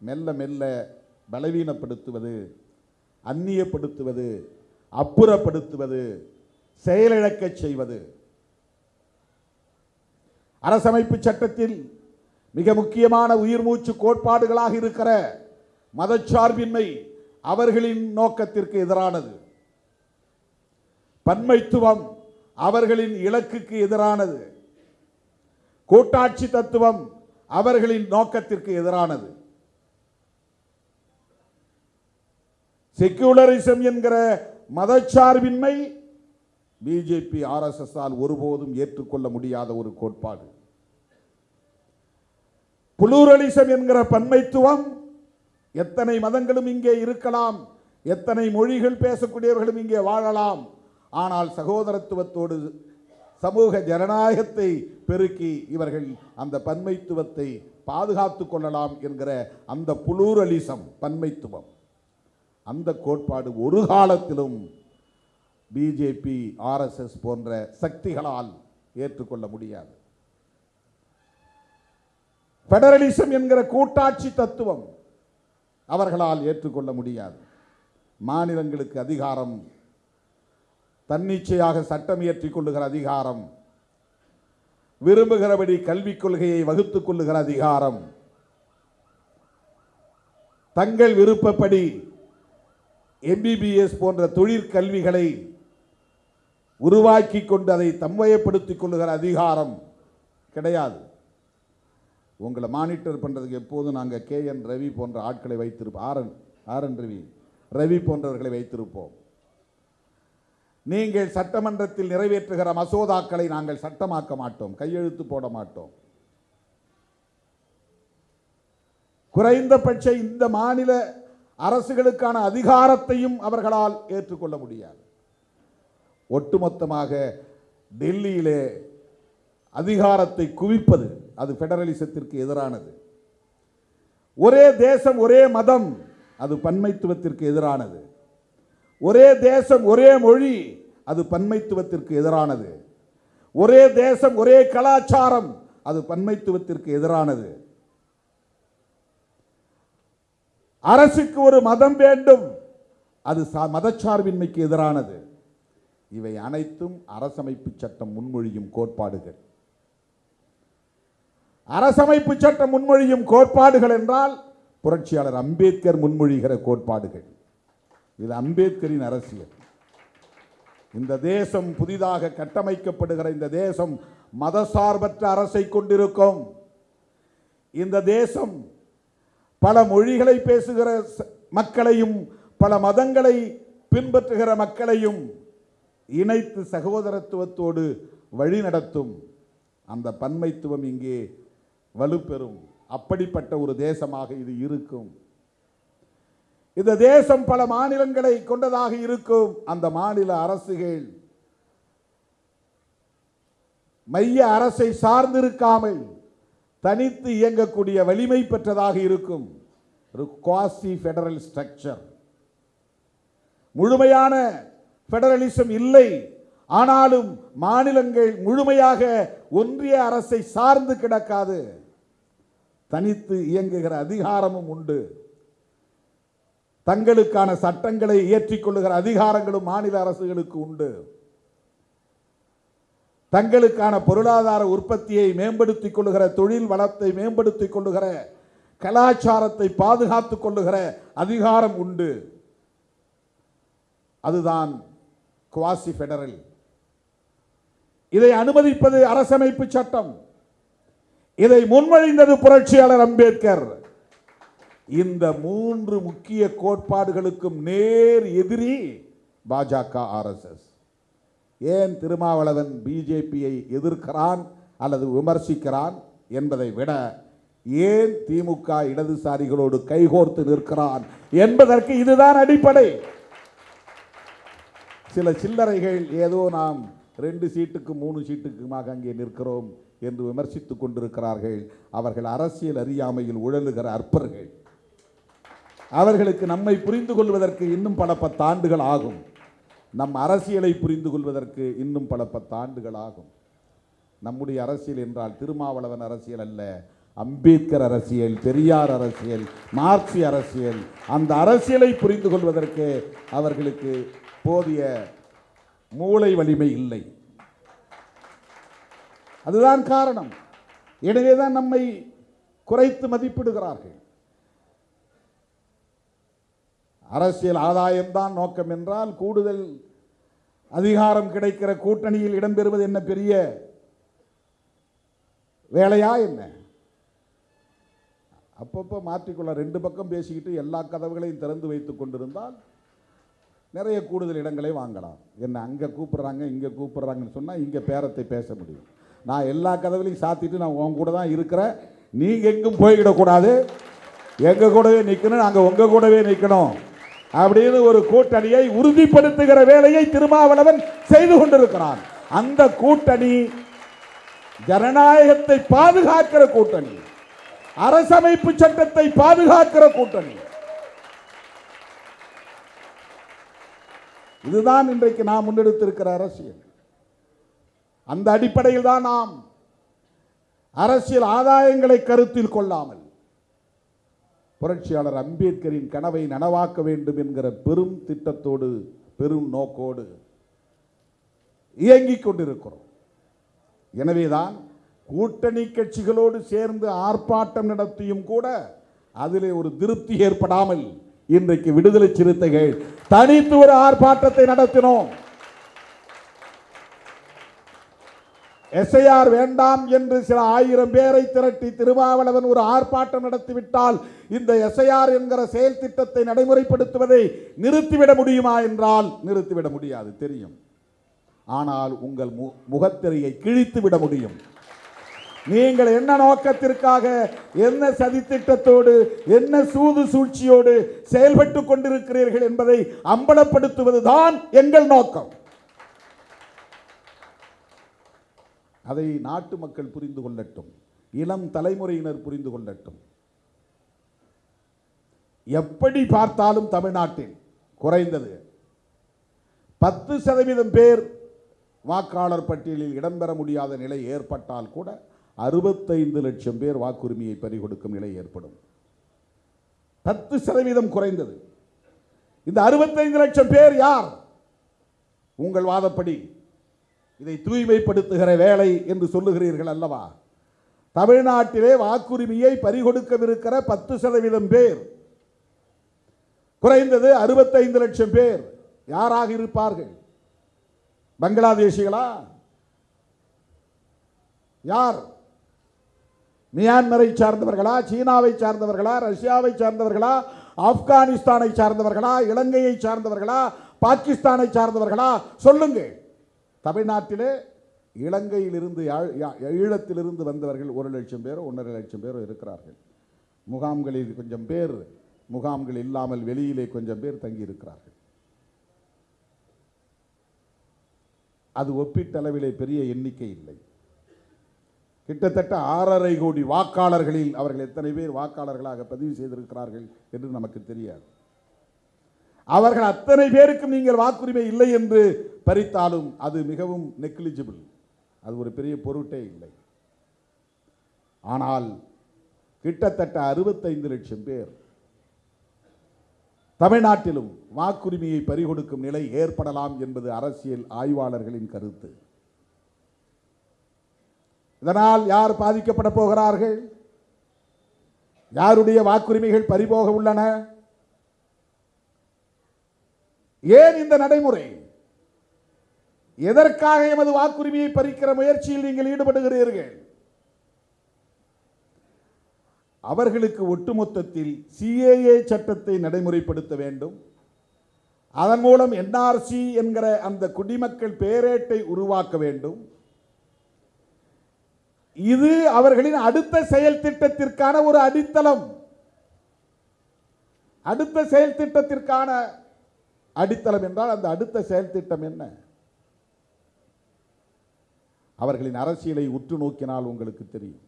மெல்ல மெல்ல பலவீனப்படுத்துவது, அந்நியப்படுத்துவது, அப்புறப்படுத்துவது, செயலிழக்கச் செய்வது. அரசமைப்பு சட்டத்தில் மிக முக்கியமான உயிர் மூச்சு கோட்பாடுகளாக இருக்கிற மதச்சார்பின்மை அவர்களின் நோக்கத்திற்கு எதிரானது. பன்மைத்துவம் அவர்களின் இலக்குக்கு எதிரானது. கூட்டாட்சி தத்துவம் அவர்களின் நோக்கத்திற்கு எதிரானது. செக்யூலரிசம் என்கிற மதச்சார்பின்மை பிஜேபி ஆர்எஸ்எஸ் ஆல் ஒருபோதும் ஏற்றுக்கொள்ள முடியாத ஒரு கோட்பாடு. புளூரலிசம் என்கிற பன்மைத்துவம், எத்தனை மதங்களும் இங்கே இருக்கலாம், எத்தனை மொழிகள் பேசக்கூடியவர்களும் இங்கே வாழலாம், ஆனால் சகோதரத்துவத்தோடு சமூக ஜனநாயகத்தை பெருக்கி இவர்கள் அந்த பன்மைத்துவத்தை பாதுகாத்துக் கொள்ளலாம் என்கிற அந்த புளூரலிசம், பன்மைத்துவம், அந்த கோட்பாடு ஒரு காலத்திலும் பிஜேபி ஆர்எஸ்எஸ் போன்ற சக்திகளால் ஏற்றுக்கொள்ள முடியாது. பெடரலிசம் என்கிற கூட்டாட்சி தத்துவம் அவர்களால் ஏற்றுக்கொள்ள முடியாது. மாநிலங்களுக்கு அதிகாரம், தன்னிச்சையாக சட்டம் இயற்றிக் கொள்ளுகிற அதிகாரம், விரும்புகிறபடி கல்விக் கொள்கையை வகுத்துக் கொள்ளுகிற அதிகாரம், தங்கள் விருப்பப்படி MBBS போன்ற தொழிற்கல்விகளை உருவாக்கி கொண்டு அதை தம்வயப்படுத்திக் கொள்ளுகிற அதிகாரம் கிடையாது. உங்களை மானிட்டர் பண்ணுறதுக்கு எப்போதும் நாங்கள் KN ரவி போன்ற ஆட்களை வைத்திருப்போம். RN ரவி போன்றவர்களை வைத்திருப்போம். நீங்கள் சட்டமன்றத்தில் நிறைவேற்றுகிற மசோதாக்களை நாங்கள் சட்டமாக்க மாட்டோம், கையெழுத்து போட மாட்டோம். குறைந்தபட்ச இந்த மாநில அரசுகளுக்கான அதிகாரத்தையும் அவர்களால் ஏற்றுக்கொள்ள முடியாது. ஒட்டுமொத்தமாக டெல்லியிலே அதிகாரத்தை குவிப்பது அது பெடரலிசத்திற்கு எதிரானது. ஒரே தேசம் ஒரே மதம் அது பன்மைத்துவத்திற்கு எதிரானது. ஒரே தேசம் ஒரே மொழி அது பன்மைத்துவத்திற்கு எதிரானது. ஒரே தேசம் ஒரே கலாச்சாரம் அது பன்மைத்துவத்திற்கு எதிரானது. அரசுக்கு ஒரு மதம் வேண்டும், அது மதச்சார்பின்மைக்கு எதிரானது. இவை அனைத்தும் அரசமைப்பு சட்டம் முன்மொழியும் கோட்பாடுகள். அரசமைப்பு சட்டம் முன்மொழியும் கோட்பாடுகள் என்றால் புரட்சியாளர் அம்பேத்கர் முன்மொழிகிற கோட்பாடுகள். இது அம்பேத்கரின் அரசியல். இந்த தேசம் புதிதாக கட்டமைக்கப்படுகிற இந்த தேசம் மதசார்பற்ற அரசை கொண்டிருக்கும். இந்த தேசம் பல மொழிகளை பேசுகிற மக்களையும் பல மதங்களை பின்பற்றுகிற மக்களையும் இணைத்து சகோதரத்துவத்தோடு வழி நடத்தும். அந்த பன்மைத்துவம் இங்கே வலுப்பெறும். அப்படிப்பட்ட ஒரு தேசமாக இது இருக்கும். இந்த தேசம் பல மாநிலங்களை கொண்டதாக இருக்கும். அந்த மாநில அரசுகள் மைய அரசை சார்ந்திருக்காமல் தனித்து இயங்கக்கூடிய வலிமை பெற்றதாக இருக்கும். ஒரு குவாசி ஃபெடரல் ஸ்ட்ரக்சர். முழுமையான ஃபெடரலிசம் இல்லை, ஆனாலும் மாநிலங்கள் முழுமையாக ஒன்றிய அரசை சார்ந்து கிடக்காது. தனித்து இயங்குகிற அதிகாரமும் உண்டு. தங்களுக்கான சட்டங்களை இயற்றிக் கொள்ளுகிற அதிகாரங்களும் மாநில அரசுகளுக்கு உண்டு. தங்களுக்கான பொருளாதார உற்பத்தியை மேம்படுத்திக் கொள்ளுகிற, தொழில் வளத்தை மேம்படுத்திக் கொள்ளுகிற, கலாச்சாரத்தை பாதுகாத்துக் கொள்ளுகிற அதிகாரம் உண்டு. அதுதான் குவாசி ஃபெடரல். இதை அனுமதிப்பது அரசமைப்பு சட்டம். இதை முன்மொழிந்தது புரட்சியாளர் அம்பேத்கர். இந்த மூன்று முக்கிய கோட்பாடுகளுக்கும் நேர் எதிரி பாஜக RSS. ஏன் திருமாவளவன் பிஜேபியை எதிர்க்கிறான் அல்லது விமர்சிக்கிறான் என்பதை விட ஏன் திமுக இடதுசாரிகளோடு கைகோர்த்து நிற்கிறான் என்பதற்கு இதுதான் அடிப்படை. சில சில்லறைகள் ஏதோ நாம் 2 சீட்டுக்கு 3 சீட்டுக்குமாக அங்கே நிற்கிறோம் என்று விமர்சித்துக் கொண்டிருக்கிறார்கள். அவர்கள் அரசியல் அறியாமையில் உழலுகிற அற்பர்கள். அவர்களுக்கு நம்மை புரிந்து கொள்வதற்கு இன்னும் பல 10 ஆண்டுகள் ஆகும். நம் அரசியலை புரிந்து கொள்வதற்கு இன்னும் பல 10 ஆண்டுகள் ஆகும். நம்முடைய அரசியல் என்றால் திருமாவளவன் அரசியல் அல்ல, அம்பேத்கர் அரசியல், பெரியார் அரசியல், மார்க்சிய அரசியல். அந்த அரசியலை புரிந்து கொள்வதற்கு அவர்களுக்கு போதிய மூளை வலிமை இல்லை. அதுதான் காரணம். எனவேதான் நம்மை குறைத்து மதிப்பிடுகிறார்கள். அரசியல் ஆதாயம்தான் நோக்கம் என்றால் கூடுதல் அதிகாரம் கிடைக்கிற கூட்டணியில் இடம்பெறுவது என்ன பெரிய வேலையா என்ன? அப்பப்போ மாற்றிக்கொள்ள ரெண்டு பக்கம் பேசிக்கிட்டு எல்லா கதவுகளையும் திறந்து வைத்துக் கொண்டிருந்தால் நிறைய கூடுதல் இடங்களை வாங்கலாம். என்ன அங்கே கூப்பிட்றாங்க இங்கே கூப்பிட்றாங்கன்னு சொன்னால் இங்கே பேரத்தை பேச முடியும். நான் எல்லா கதவுலையும் சாத்திட்டு நான் உங்க கூட தான் இருக்கிறேன், நீங்கள் எங்கும் போய்விடக்கூடாது, எங்கள் கூடவே நிற்கணும், நாங்கள் உங்கள் கூடவே நிற்கணும் அப்படின்னு ஒரு கூட்டணியை உறுதிப்படுத்துகிற வேலையை திருமாவளவன் செய்து கொண்டிருக்கிறான். அந்த கூட்டணி ஜனநாயகத்தை பாதுகாக்கிற கூட்டணி, அரசமைப்பு சட்டத்தை பாதுகாக்கிற கூட்டணி. இதுதான் இன்றைக்கு நாம் முன்னெடுத்திருக்கிற அரசியல். அந்த அடிப்படையில் தான் நாம் அரசியல் ஆதாயங்களை கருத்தில் கொள்ளாமல் புரட்சியாளர் அம்பேத்கரின் கனவை நனவாக்க வேண்டும் என்கிற பெரும் திட்டத்தோடு பெரும் நோக்கோடு இயங்கிக் கொண்டிருக்கிறோம். எனவேதான் கூட்டணி கட்சிகளோடு சேர்ந்து ஆர்ப்பாட்டம் நடத்தியும் கூட அதிலே ஒரு திருப்தி ஏற்படாமல் இன்றைக்கு விடுதலை சிறுத்தைகள் தனித்து ஒரு ஆர்ப்பாட்டத்தை நடத்தினோம். எஸ்ஐஆர் வேண்டாம் என்று சில ஆயிரம் பேரை திரட்டி திருமாவளவன் ஒரு ஆர்ப்பாட்டம் நடத்திவிட்டால் இந்த எஸ்ஐஆர் என்கிற செயல் திட்டத்தை நடைமுறைப்படுத்துவதை நிறுத்திவிட முடியுமா என்றால் நிறுத்திவிட முடியாது, தெரியும். ஆனால் உங்கள் முகத்திரையை கிழித்து விட முடியும். நீங்கள் என்ன நோக்கத்திற்காக, என்ன சதித்திட்டத்தோடு, என்ன சூது சூழ்ச்சியோடு செயல்பட்டு கொண்டிருக்கிறீர்கள் என்பதை அம்பலப்படுத்துவதுதான் எங்கள் நோக்கம். அதை நாட்டு மக்கள் புரிந்து கொள்ளட்டும், இளம் தலைமுறையினர் புரிந்து கொள்ளட்டும். எப்படி பார்த்தாலும் தமிழ்நாட்டில் குறைந்தது 10% பேர் வாக்காளர் பட்டியலில் இடம்பெற முடியாத நிலை ஏற்பட்டால் கூட 65 லட்சம் பேர் வாக்குரிமையை பறிகொடுக்கும் நிலை ஏற்படும். 10% குறைந்தது. இந்த 65 லட்சம் பேர் யார்? உங்கள் வாதப்படி இதை தூய்மைப்படுத்துகிற வேலை என்று சொல்லுகிறீர்கள் அல்லவா? தமிழ்நாட்டிலே வாக்குரிமையை பறிகொடுக்கவிருக்கிற 10% பேர், குறைந்தது 65 லட்சம் பேர் யாராக இருப்பார்கள்? பங்களாதேஷிகளா? யார்? மியான்மரை சார்ந்தவர்களா, சீனாவை சார்ந்தவர்களா, ரஷ்யாவை சார்ந்தவர்களா, ஆப்கானிஸ்தானை சார்ந்தவர்களா, இலங்கையை சார்ந்தவர்களா, பாகிஸ்தானை சார்ந்தவர்களா? சொல்லுங்கள். தமிழ்நாட்டிலே இலங்கையிலிருந்து ஈழத்திலிருந்து வந்தவர்கள் 1 லட்சம் பேரோ 1.5 லட்சம் பேரோ இருக்கிறார்கள். முகாம்களில் கொஞ்சம் பேர், முகாம்கள் இல்லாமல் வெளியிலே கொஞ்சம் பேர் தங்கி இருக்கிறார்கள். அது ஒப்பீட்டளவிலே பெரிய எண்ணிக்கை இல்லை. கிட்டத்தட்ட 6.5 கோடி வாக்காளர்களில் அவர்கள் எத்தனை பேர் வாக்காளர்களாக பதிவு செய்திருக்கிறார்கள் என்று நமக்கு தெரியாது. அவர்கள் அத்தனை பேருக்கும் நீங்கள் வாக்குரிமை இல்லை என்று பறித்தாலும் அது மிகவும் நெக்லிஜிபிள், அது ஒரு பெரிய பொருட்டே இல்லை. ஆனால் கிட்டத்தட்ட 65 லட்சம் பேர் தமிழ்நாட்டிலும் வாக்குரிமையை பறிகொடுக்கும் நிலை ஏற்படலாம் என்பது அரசியல் ஆய்வாளர்களின் கருத்து. இதனால் யார் பாதிக்கப்பட போகிறார்கள்? யாருடைய வாக்குரிமைகள் பறிபோக உள்ளன? ஏன் இந்த நடைமுறை? எதற்காக எமது வாக்குரிமையை பறிக்கிற முயற்சியில் நீங்கள் ஈடுபடுகிறீர்கள்? அவர்களுக்கு ஒட்டுமொத்தத்தில் சிஏஏ சட்டத்தை நடைமுறைப்படுத்த வேண்டும், அதன் மூலம் என்ஆர்சி என்கிற அந்த குடிமக்கள் பேரேட்டை உருவாக்க வேண்டும். இது அவர்களின் அடுத்த செயல் திட்டத்திற்கான ஒரு அடித்தளம். அடுத்த செயல் திட்டத்திற்கான அடித்தளம் என்றால் அந்த அடுத்த செயல் திட்டம் என்ன? அவர்களின் அரசியலை உற்று நோக்கினால் உங்களுக்கு தெரியும்.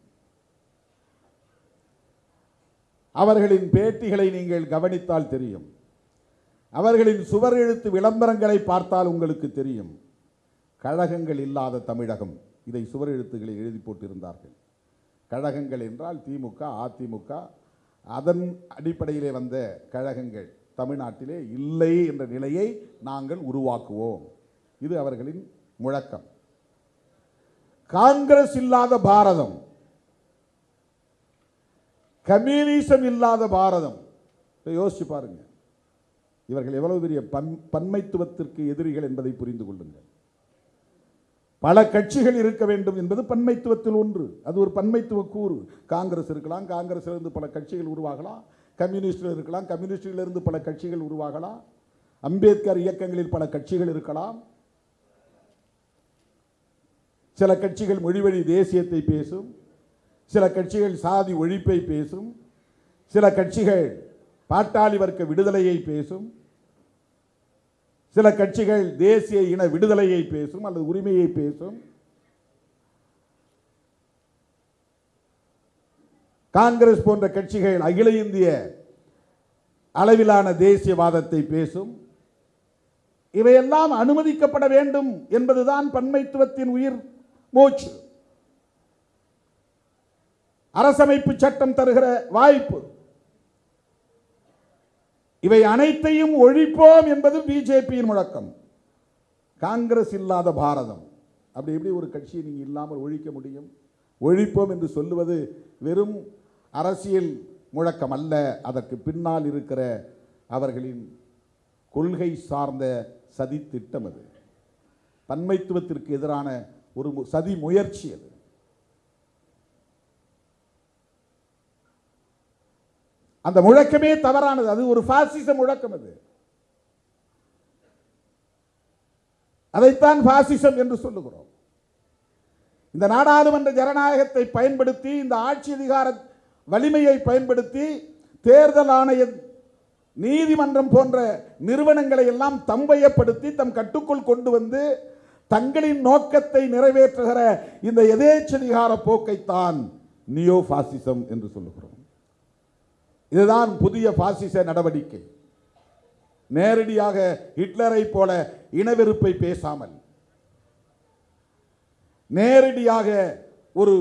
அவர்களின் பேட்டிகளை நீங்கள் கவனித்தால் தெரியும். அவர்களின் சுவர் எழுத்து விளம்பரங்களை பார்த்தால் உங்களுக்கு தெரியும். கழகங்கள் இல்லாத தமிழகம், இதை சுவர் எழுத்துக்களை எழுதி போட்டிருந்தார்கள். கழகங்கள் என்றால் திமுக, அதிமுக, அதன் அடிப்படையிலே வந்த கழகங்கள் தமிழ்நாட்டிலே இல்லை என்ற நிலையை நாங்கள் உருவாக்குவோம். இது அவர்களின் முழக்கம். காங்கிரஸ் இல்லாத பாரதம், கம்யூனிசம் இல்லாத பாரதம், யோசிச்சு பாருங்க. இவர்கள் எவ்வளவு பெரிய பன்மைத்துவத்திற்கு எதிரிகள் என்பதை புரிந்து கொள்ளுங்கள். பல கட்சிகள் இருக்க வேண்டும் என்பது பன்மைத்துவத்தில் ஒன்று. அது ஒரு பன்மைத்துவ கூறு. காங்கிரஸ் இருக்கலாம், காங்கிரஸிலிருந்து பல கட்சிகள் உருவாகலாம். கம்யூனிஸ்டில் இருக்கலாம், கம்யூனிஸ்டிலிருந்து பல கட்சிகள் உருவாகலாம். அம்பேத்கர் இயக்கங்களில் பல கட்சிகள் இருக்கலாம். சில கட்சிகள் மொழிவழி தேசியத்தை பேசும், சில கட்சிகள் சாதி ஒழிப்பை பேசும், சில கட்சிகள் பாட்டாளி வர்க்க விடுதலையை பேசும், சில கட்சிகள் தேசிய இன விடுதலையை பேசும் அல்லது உரிமையை பேசும். காங்கிரஸ் போன்ற கட்சிகள் அகில இந்திய அளவிலான தேசியவாதத்தை பேசும். இவையெல்லாம் அனுமதிக்கப்பட வேண்டும் என்பதுதான் பன்மைத்துவத்தின் உயிர் மூச்சு. அரசமைப்பு சட்டம் தருகிற வாய்ப்பு. இவை அனைத்தையும் ஒழிப்போம் என்பது பிஜேபியின் முழக்கம். காங்கிரஸ் இல்லாத பாரதம். அப்படி எப்படி ஒரு கட்சியை நீங்க இல்லாமல் ஒழிக்க முடியும்? ஒழிப்போம் என்று சொல்லுவது வெறும் அரசியல் முழக்கம் அல்ல. அதற்கு பின்னால் இருக்கிற அவர்களின் கொள்கை சார்ந்த சதி திட்டம். அது பன்மைத்துவத்திற்கு எதிரான ஒரு சதி முயற்சி. அது அந்த முழக்கமே தவறானது. அது ஒரு பாசிச முழக்கம். அது அதைத்தான் பாசிசம் என்று சொல்லுகிறோம். இந்த நாடாளுமன்ற ஜனநாயகத்தை பயன்படுத்தி, இந்த ஆட்சி அதிகார வலிமையை பயன்படுத்தி, தேர்தல் ஆணையம், நீதிமன்றம் போன்ற நிறுவனங்களை எல்லாம் தம்பயப்படுத்தி தம் கட்டுக்குள் கொண்டு வந்து தங்களின் நோக்கத்தை நிறைவேற்றுகிற இந்த எதேச்சதிகார போக்கைத்தான் நியோ பாசிசம் என்று சொல்லுகிறோம். இதுதான் புதிய பாசிச நடவடிக்கை. நேரடியாக ஹிட்லரை போல இனவெறுப்பை பேசாமல், நேரடியாக ஒரு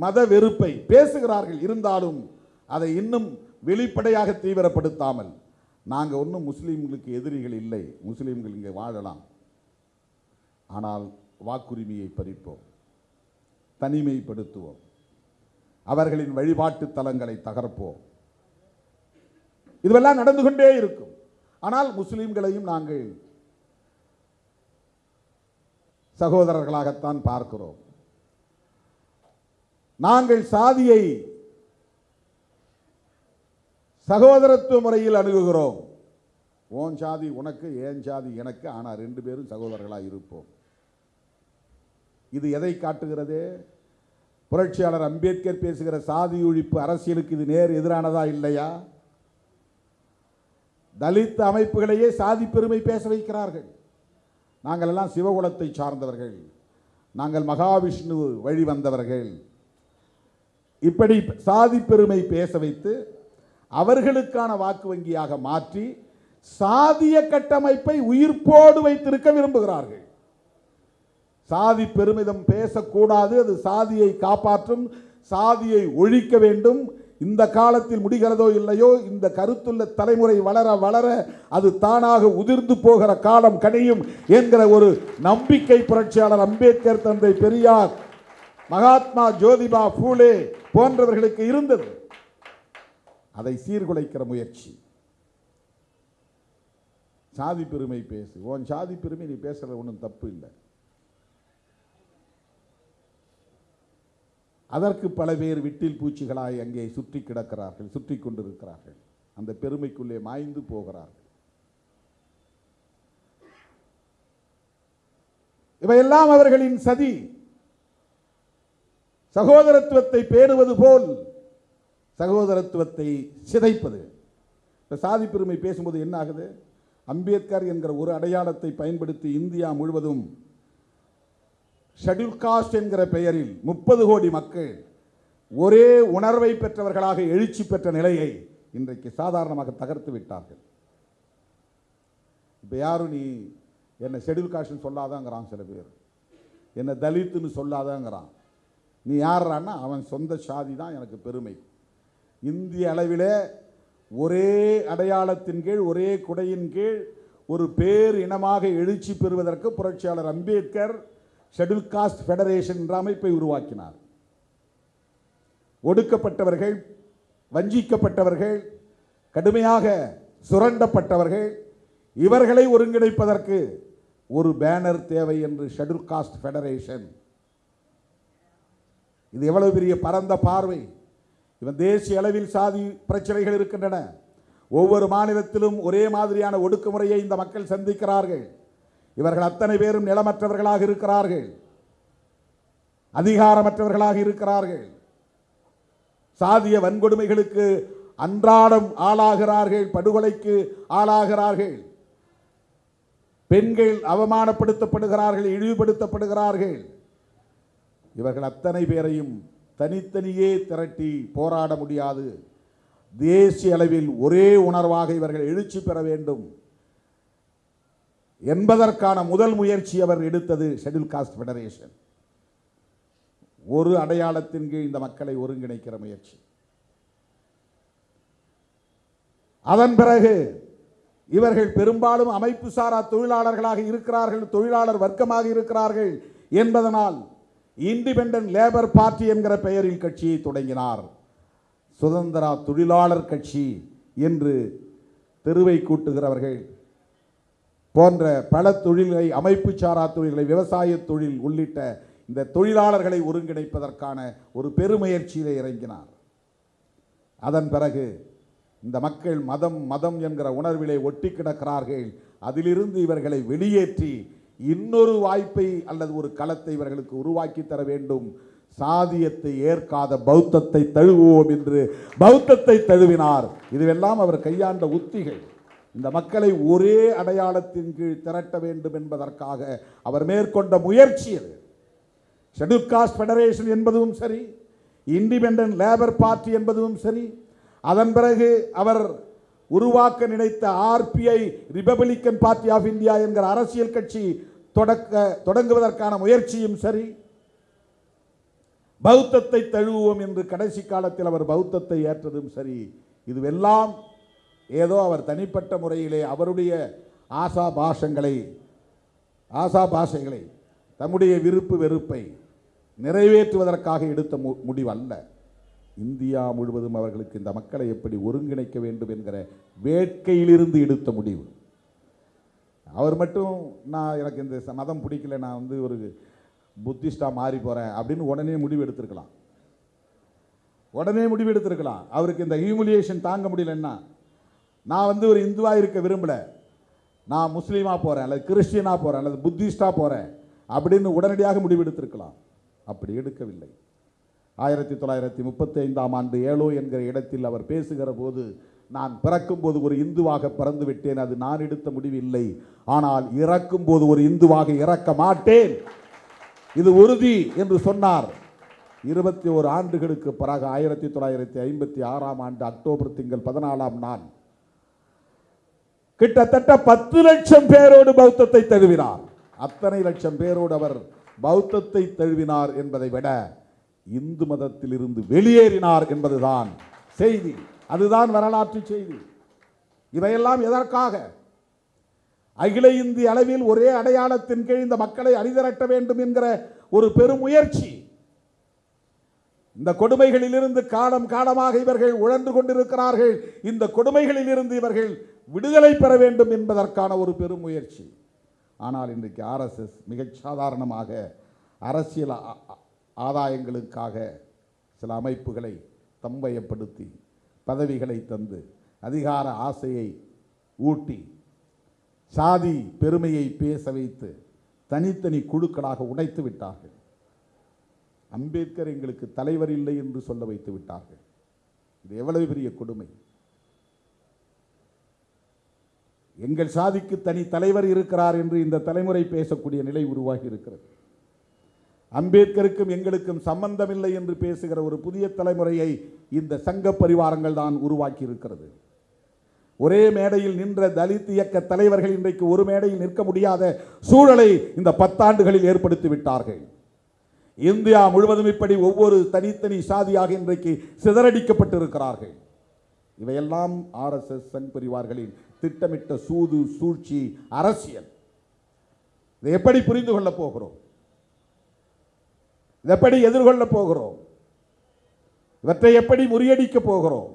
மத வெறுப்பை பேசுகிறார்கள். இருந்தாலும் அதை இன்னும் வெளிப்படையாக தீவிரப்படுத்தாமல், நாங்கள் ஒன்றும் முஸ்லீம்களுக்கு எதிரிகள் இல்லை, முஸ்லீம்கள் இங்கே வாழலாம், ஆனால் வாக்குரிமையை பறிப்போம், தனிமைப்படுத்துவோம், அவர்களின் வழிபாட்டு தலங்களை தகர்ப்போம். இதுவெல்லாம் நடந்து கொண்டே இருக்கும். ஆனால் முஸ்லிம்களையும் நாங்கள் சகோதரர்களாகத்தான் பார்க்கிறோம். நாங்கள் சாதியை சகோதரத்துவ முறையில் அணுகுகிறோம். ஓன் சாதி உனக்கு, ஏன் சாதி எனக்கு, ஆனால் ரெண்டு பேரும் சகோதரர்களாக இருப்போம். இது எதை காட்டுகிறது? புரட்சியாளர் அம்பேத்கர் பேசுகிற சாதி ஒழிப்பு அரசியலுக்கு இது நேர் எதிரானதா இல்லையா? தலித் அமைப்புகளையே சாதி பெருமை பேச வைக்கிறார்கள். நாங்கள் எல்லாம் சிவகுலத்தை சார்ந்தவர்கள், நாங்கள் மகாவிஷ்ணு வழி வந்தவர்கள், இப்படி சாதி பெருமை பேச வைத்து அவர்களுக்கான வாக்கு வங்கியாக மாற்றி சாதிய கட்டமைப்பை உயிர்ப்போடு வைத்திருக்க விரும்புகிறார்கள். சாதி பெருமிதம் பேசக்கூடாது, அது சாதியை காப்பாற்றும், சாதியை ஒழிக்க வேண்டும். இந்த காலத்தில் முடிகிறதோ இல்லையோ, இந்த கருத்துள்ள தலைமுறை வளர வளர அது தானாக உதிர்ந்து போகிற காலம் கனியும் என்கிற ஒரு நம்பிக்கை புரட்சியாளர் அம்பேத்கர், தந்தை பெரியார், மகாத்மா ஜோதிபா பூலே போன்றவர்களுக்கு இருந்தது. அதை சீர்குலைக்கிற முயற்சி. சாதி பெருமை பேசு, உன் சாதி பெருமை நீ பேசுறது ஒன்றும் தப்பு இல்லை. அதற்கு பல பேர் விட்டில் பூச்சிகளாய் அங்கே சுற்றி கிடக்கிறார்கள், சுற்றி கொண்டிருக்கிறார்கள், அந்த பெருமைக்குள்ளே மாய்ந்து போகிறார்கள். இவையெல்லாம் அவர்களின் சதி. சகோதரத்துவத்தை பேணுவது போல் சகோதரத்துவத்தை சிதைப்பது. சாதி பெருமை பேசும்போது என்ன ஆகுது? அம்பேத்கர் என்கிற ஒரு அடையாளத்தை பயன்படுத்தி இந்தியா முழுவதும் ஷெட்யூல் காஸ்ட் என்கிற பெயரில் 30 கோடி மக்கள் ஒரே உணர்வை பெற்றவர்களாக எழுச்சி பெற்ற நிலையை இன்றைக்கு சாதாரணமாக தகர்த்து விட்டார்கள். இப்போ யாரும் நீ என்ன ஷெட்யூல் காஸ்ட்னு சொல்லாதாங்கிறான், சில பேர் என்ன தலித்துன்னு சொல்லாதாங்கிறான். நீ யாரான்னா அவன் சொந்த சாதி தான் எனக்கு பெருமை. இந்திய அளவிலே ஒரே அடையாளத்தின் கீழ், ஒரே குடையின் கீழ் ஒரு பேர் இனமாக எழுச்சி பெறுவதற்கு புரட்சியாளர் அம்பேத்கர் ஷெட்யூல் காஸ்ட் ஃபெடரேஷன் என்ற அமைப்பை உருவாக்கினார். ஒடுக்கப்பட்டவர்கள், வஞ்சிக்கப்பட்டவர்கள், கடுமையாக சுரண்டப்பட்டவர்கள், இவர்களை ஒருங்கிணைப்பதற்கு ஒரு பேனர் தேவை என்று ஷெட்யூல் காஸ்ட் ஃபெடரேஷன். இது எவ்வளவு பெரிய பரந்த பார்வை. இவன் தேசிய அளவில் சாதி பிரச்சனைகள் இருக்கின்றன. ஒவ்வொரு மாநிலத்திலும் ஒரே மாதிரியான ஒடுக்குமுறையை இந்த மக்கள் சந்திக்கிறார்கள். இவர்கள் அத்தனை பேரும் நிலமற்றவர்களாக இருக்கிறார்கள், அதிகாரமற்றவர்களாக இருக்கிறார்கள், சாதிய வன்கொடுமைகளுக்கு அன்றாடம் ஆளாகிறார்கள், படுகொலைக்கு ஆளாகிறார்கள், பெண்கள் அவமானப்படுத்தப்படுகிறார்கள், இழிவுபடுத்தப்படுகிறார்கள். இவர்கள் அத்தனை பேரையும் தனித்தனியே திரட்டி போராட முடியாது. தேசிய அளவில் ஒரே உணர்வாக இவர்கள் எழுச்சி பெற வேண்டும் என்பதற்கான முதல் முயற்சி அவர் எடுத்தது ஷெட்யூல் காஸ்ட் ஃபெடரேஷன். ஒரு அடையாளத்தின் கீழ் இந்த மக்களை ஒருங்கிணைக்கிற முயற்சி. அதன் பிறகு இவர்கள் பெரும்பாலும் அமைப்பு சாரா தொழிலாளர்களாக இருக்கிறார்கள், தொழிலாளர் வர்க்கமாக இருக்கிறார்கள் என்பதனால் இண்டிபெண்டன்ட் லேபர் பார்ட்டி என்கிற பெயரில் கட்சியை தொடங்கினார். சுதந்திரா தொழிலாளர் கட்சி என்று தெருவை கூட்டுகிறவர்கள் போன்ற பல தொழில்களை, அமைப்பு சாரா தொழில்களை, விவசாய தொழில் உள்ளிட்ட இந்த தொழிலாளர்களை ஒருங்கிணைப்பதற்கான ஒரு பெருமுயற்சியிலே இறங்கினார். அதன் பிறகு இந்த மக்கள் மதம் மதம் என்கிற உணர்விலே ஒட்டி கிடக்கிறார்கள். அதிலிருந்து இவர்களை வெளியேற்றி இன்னொரு வாய்ப்பை அல்லது ஒரு களத்தை இவர்களுக்கு உருவாக்கி தர வேண்டும். சாதியத்தை ஏற்காத பௌத்தத்தை தழுவுவோம் என்று பௌத்தத்தை தழுவினார். இதுவெல்லாம் அவர் கையாண்ட உத்திகள். இந்த மக்களை ஒரே அடையாளத்தின் கீழ் திரட்ட வேண்டும் என்பதற்காக அவர் மேற்கொண்ட முயற்சி அது. ஷெட்யூல் காஸ்ட் ஃபெடரேஷன் என்பதும் சரி, இண்டிபெண்டன்ட் லேபர் பார்ட்டி என்பதும் சரி, அதன் பிறகு அவர் உருவாக்க நினைத்த RPI Republican Party of India என்கிற அரசியல் கட்சி தொடங்குவதற்கான முயற்சியும் சரி, பௌத்தத்தை தழுவுவோம் என்று கடைசி காலத்தில் அவர் பௌத்தத்தை ஏற்றதும் சரி, இதுவெல்லாம் ஏதோ அவர் தனிப்பட்ட முறையிலே அவருடைய ஆசாபாசைகளை தம்முடைய விருப்பு வெறுப்பை நிறைவேற்றுவதற்காக எடுத்த முடிவு அல்ல. இந்தியா முழுவதும் அவர்களுக்கு இந்த மக்களை எப்படி ஒருங்கிணைக்க வேண்டும் என்கிற வேட்கையிலிருந்து எடுத்த முடிவு. அவர் மட்டும் எனக்கு இந்த மதம் பிடிக்கல, நான் ஒரு புத்திஸ்டா மாறி போறேன் அப்படின்னு உடனே முடிவு எடுத்திருக்கலாம். அவருக்கு இந்த ஹியூமிலியேஷன் தாங்க முடியலன்னா, நான் ஒரு இந்துவா இருக்க விரும்பல, நான் முஸ்லீமா போறேன் அல்லது கிறிஸ்டியனா போறேன் அல்லது புத்திஸ்டா போறேன் அப்படின்னு உடனடியாக முடிவு எடுத்திருக்கலாம். அப்படி எடுக்கவில்லை. 1935ஆம் ஆண்டு ஏலோ என்கிற இடத்தில் அவர் பேசுகிற போது, நான் பிறக்கும் போது ஒரு இந்துவாக பிறந்து விட்டேன், அது நான் எடுத்த முடிவு இல்லை, ஆனால் இறக்கும் போது ஒரு இந்துவாக இறக்க மாட்டேன், இது உறுதி என்று சொன்னார். 21 ஆண்டுகளுக்கு பிறகு 1956ஆம் ஆண்டு அக்டோபர் திங்கள் 14ஆம் நாள் கிட்டத்தட்ட 10 லட்சம் பேரோடு பௌத்தத்தை தழுவினார். அத்தனை லட்சம் பேரோடு அவர் பௌத்தத்தை தழுவினார் என்பதை விட இந்து மதத்தில் இருந்து வெளியேறினார் என்பதுதான் செய்தி. அதுதான் வரலாற்று செய்தி. இவையெல்லாம் எதற்காக? அகில இந்திய அளவில் ஒரே அடையாளத்தின் கீழ் இந்த மக்களை அணிதிரட்ட வேண்டும் என்கிற ஒரு பெருமுயற்சி. இந்த கொடுமைகளிலிருந்து காலம் காலமாக இவர்கள் உழன்று கொண்டிருக்கிறார்கள். இந்த கொடுமைகளில் இருந்து இவர்கள் விடுதலை பெற வேண்டும் என்பதற்கான ஒரு பெருமுயற்சி. ஆனால் இன்றைக்கு RSS மிகச் சாதாரணமாக அரசியல் ஆதாயங்களுக்காக சில அமைப்புகளை தம்பயப்படுத்தி பதவிகளை தந்து அதிகார ஆசையை ஊட்டி சாதி பெருமையை பேச வைத்து தனித்தனி குழுக்களாக உடைத்து விட்டார்கள். அம்பேத்கர் எங்களுக்கு தலைவர் இல்லை என்று சொல்ல வைத்து விட்டார்கள். இது எவ்வளவு பெரிய கொடுமை! எங்கள் சாதிக்கு தனி தலைவர் இருக்கிறார் என்று இந்த தலைமுறை பேசக்கூடிய நிலை உருவாகி இருக்கிறது. அம்பேத்கருக்கும் எங்களுக்கும் சம்பந்தமில்லை என்று பேசுகிற ஒரு புதிய தலைமுறையை இந்த சங்க பரிவாரங்கள் தான் உருவாக்கி இருக்கிறது. ஒரே மேடையில் நின்ற தலித் இயக்க தலைவர்கள் இன்றைக்கு ஒரு மேடையில் நிற்க முடியாத சூழலை இந்த 10 ஆண்டுகளில் ஏற்படுத்தி விட்டார்கள். இந்தியா முழுவதும் இப்படி ஒவ்வொரு தனித்தனி சாதியாக இன்றைக்கு சிதறடிக்கப்பட்டிருக்கிறார்கள். இவையெல்லாம் RSS சங் பரிவார்களின் திட்டமிட்ட சூது சூழ்ச்சி அரசியல். இதை எப்படி புரிந்து கொள்ளப் போகிறோம்? இதை எப்படி எதிர்கொள்ளப் போகிறோம்? இவற்றை எப்படி முறியடிக்கப் போகிறோம்?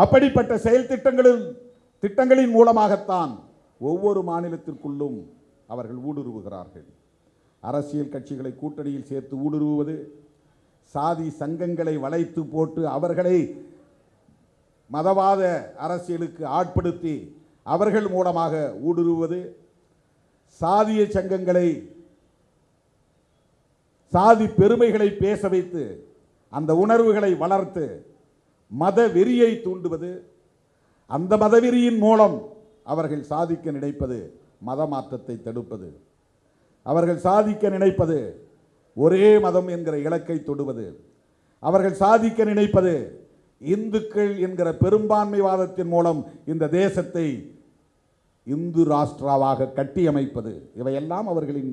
அப்படிப்பட்ட செயல் திட்டங்களின் மூலமாகத்தான் ஒவ்வொரு மாநிலத்திற்குள்ளும் அவர்கள் ஊடுருவுகிறார்கள். அரசியல் கட்சிகளை கூட்டணியில் சேர்த்து ஊடுருவுவது, சாதி சங்கங்களை வளைத்து போட்டு அவர்களை மதவாத அரசியலுக்கு ஆட்படுத்தி அவர்கள் மூலமாக ஊடுருவுவது, சாதிய சங்கங்களை சாதி பெருமைகளை பேச வைத்து அந்த உணர்வுகளை வளர்த்து மத வெறியை தூண்டுவது, அந்த மதவெறியின் மூலம் அவர்கள் சாதிக்க நினைப்பது மத மாற்றத்தை தடுப்பது, அவர்கள் சாதிக்க நினைப்பது ஒரே மதம் என்கிற இலக்கை தொடுவது, அவர்கள் சாதிக்க நினைப்பது இந்துக்கள் என்கிற பெரும்பான்மைவாதத்தின் மூலம் இந்த தேசத்தை இந்து ராஷ்டிராவாக கட்டியமைப்பது. இவையெல்லாம் அவர்களின்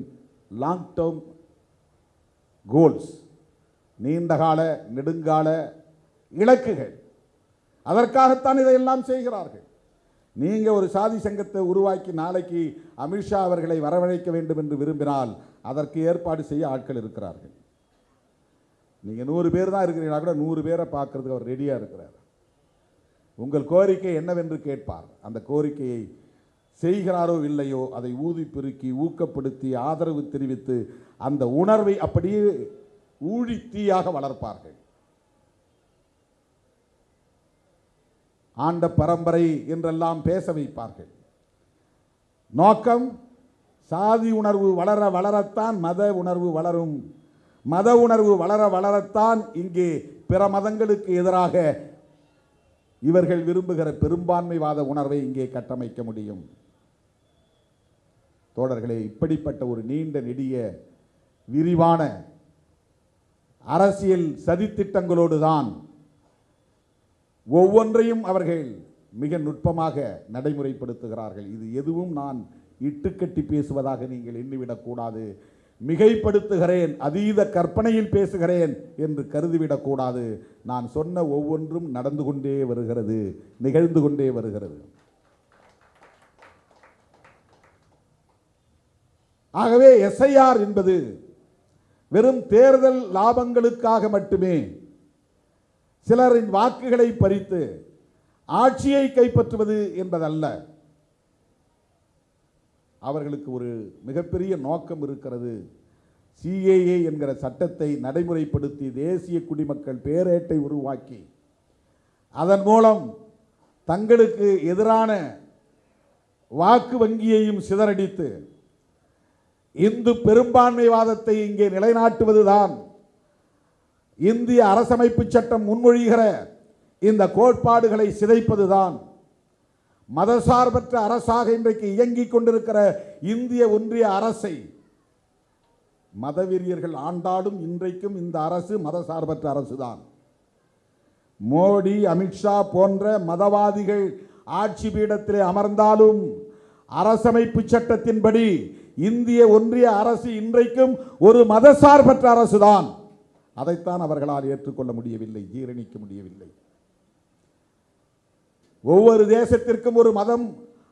லாங் டேர்ம் கோல்ஸ், நீண்டகால நெடுங்கால இலக்குகள். அதற்காகத்தான் இதையெல்லாம் செய்கிறார்கள். நீங்க ஒரு சாதி சங்கத்தை உருவாக்கி நாளைக்கு அமித்ஷா அவர்களை வரவழைக்க வேண்டும் என்று விரும்பினால் அதற்கு ஏற்பாடு செய்ய ஆட்கள் இருக்கிறார்கள். நீங்க 100 பேர் தான் இருக்கிறீங்களா கூட 100 பேரை பார்க்கறதுக்கு அவர் ரெடியா இருக்கிறார். உங்கள் கோரிக்கை என்னவென்று கேட்பார். அந்த கோரிக்கையை செய்கிறாரோ இல்லையோ அதை ஊதி பெருக்கி ஊக்கப்படுத்தி ஆதரவு தெரிவித்து அந்த உணர்வை அப்படியே ஊழித்தீயாக வளர்ப்பார்கள். ஆண்ட பரம்பரை என்றெல்லாம் பேச வைப்பார்கள். நோக்கம் சாதி உணர்வு வளர வளரத்தான் மத உணர்வு வளரும், மத உணர்வு வளர வளரத்தான் இங்கே பிற மதங்களுக்கு எதிராக இவர்கள் விரும்புகிற பெரும்பான்மைவாத உணர்வை இங்கே கட்டமைக்க முடியும். தோழர்களே, இப்படிப்பட்ட ஒரு நீண்ட நெடிய விரிவான அரசியல் சதித்திட்டங்களோடு தான் ஒவ்வொன்றையும் அவர்கள் மிக நுட்பமாக நடைமுறைப்படுத்துகிறார்கள். இது எதுவும் நான் இட்டுக்கட்டி பேசுவதாக நீங்கள் எண்ணிவிடக்கூடாது. மிகைப்படுத்துகிறேன், அதீத கற்பனையில் பேசுகிறேன் என்று கருதிவிடக்கூடாது. நான் சொன்ன ஒவ்வொன்றும் நடந்து கொண்டே வருகிறது, நிகழ்ந்து கொண்டே வருகிறது. ஆகவே எஸ்ஐஆர் என்பது வெறும் தேர்தல் லாபங்களுக்காக மட்டுமே சிலரின் வாக்குகளை பறித்து ஆட்சியை கைப்பற்றுவது என்பதல்ல. அவர்களுக்கு ஒரு மிகப்பெரிய நோக்கம் இருக்கிறது. சிஏஏ என்கிற சட்டத்தை நடைமுறைப்படுத்தி தேசிய குடிமக்கள் பேரேட்டை உருவாக்கி அதன் மூலம் தங்களுக்கு எதிரான வாக்கு வங்கியையும் சிதறடித்து இந்து பெரும்பான்மைவாதத்தை இங்கே நிலைநாட்டுவதுதான் இந்திய அரசமைப்பு சட்டம் முன்மொழிகிற இந்த கோட்பாடுகளை சிதைப்பதுதான். மதசார்பற்ற அரசாக இன்றைக்கு இயங்கிக் கொண்டிருக்கிற இந்திய ஒன்றிய அரசை மதவெறியர்கள் ஆண்டாலும் இன்றைக்கும் இந்த அரசு மதசார்பற்ற அரசுதான். மோடி, அமித்ஷா போன்ற மதவாதிகள் ஆட்சி பீடத்திலே அமர்ந்தாலும் அரசமைப்பு சட்டத்தின்படி இந்திய ஒன்றிய அரசு இன்றைக்கும் ஒரு மதசார்பற்ற அரசுதான். அதைத்தான் அவர்களால் ஏற்றுக்கொள்ள முடியவில்லை, ஜீரணிக்க முடியவில்லை. ஒவ்வொரு தேசத்திற்கும் ஒரு மதம்,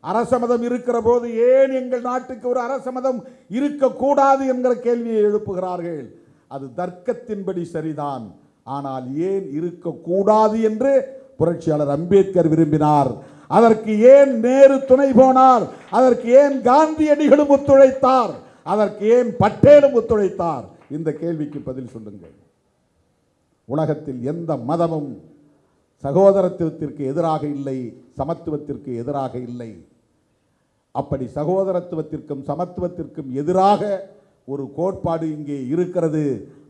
அரச மதம் இருக்கிற போது ஏன் எங்கள் நாட்டுக்கு ஒரு அரச மதம் இருக்கக்கூடாது என்கிற கேள்வியை எழுப்புகிறார்கள். அது தர்க்கத்தின்படி சரிதான். ஆனால் ஏன் இருக்கக்கூடாது என்று புரட்சியாளர் அம்பேத்கர் விரும்பினார். அதற்கு ஏன் நேரு துணை போனார்? அதற்கு ஏன் காந்தியடிகளும் ஒத்துழைத்தார்? அதற்கு ஏன் பட்டேலும் ஒத்துழைத்தார்? இந்த கேள்விக்கு பதில் சொல்லுங்கள். உலகத்தில் எந்த மதமும் சகோதரத்துவத்திற்கு எதிராக இல்லை, சமத்துவத்திற்கு எதிராக இல்லை. அப்படி சகோதரத்துவத்திற்கும் சமத்துவத்திற்கும் எதிராக ஒரு கோட்பாடு இங்கே இருக்கிறது.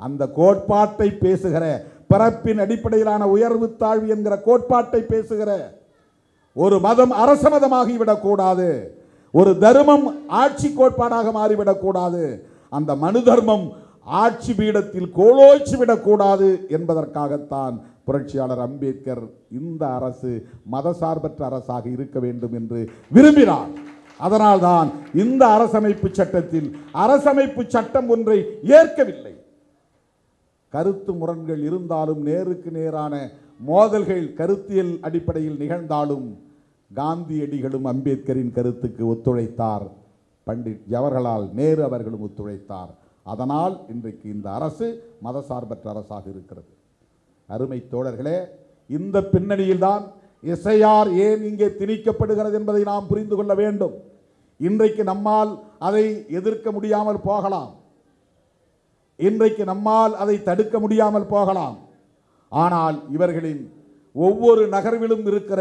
அந்த கோட்பாட்டை பேசுகிற, பிறப்பின் அடிப்படையிலான உயர்வு தாழ்வு என்கிற கோட்பாட்டை பேசுகிற ஒரு மதம் அரச மதமாகிவிடக்கூடாது. ஒரு தர்மம் ஆட்சி கோட்பாடாக மாறிவிடக்கூடாது. அந்த மனு தர்மம் ஆட்சி பீடத்தில் கோலோச்சி விடக்கூடாது என்பதற்காகத்தான் புரட்சியாளர் அம்பேத்கர் இந்த அரசு மதசார்பற்ற அரசாக இருக்க வேண்டும் என்று விரும்பினார். அதனால்தான் இந்த அரசமைப்பு சட்டத்தில் அரசமைப்பு சட்டம் ஒன்றை ஏற்கவில்லை. கருத்து முரண்கள் இருந்தாலும், நேருக்கு நேரான மோதல்கள் கருத்தியல் அடிப்படையில் நிகழ்ந்தாலும் காந்தியடிகளும் அம்பேத்கரின் கருத்துக்கு ஒத்துழைத்தார். பண்டிட் ஜவஹர்லால் நேரு அவர்களும் ஒத்துழைத்தார். அதனால் இன்றைக்கு இந்த அரசு மதசார்பற்ற அரசாக இருக்கிறது. அருமை தோழர்களே, இந்த பின்னணியில்தான் எஸ்ஐஆர் ஏன் இங்கே திணிக்கப்படுகிறது என்பதை நாம் புரிந்து கொள்ள வேண்டும். இன்றைக்கு நம்மால் அதை எதிர்க்க முடியாமல் போகலாம், இன்றைக்கு நம்மால் அதை தடுக்க முடியாமல் போகலாம். ஆனால் இவர்களின் ஒவ்வொரு நகர்விலும் இருக்கிற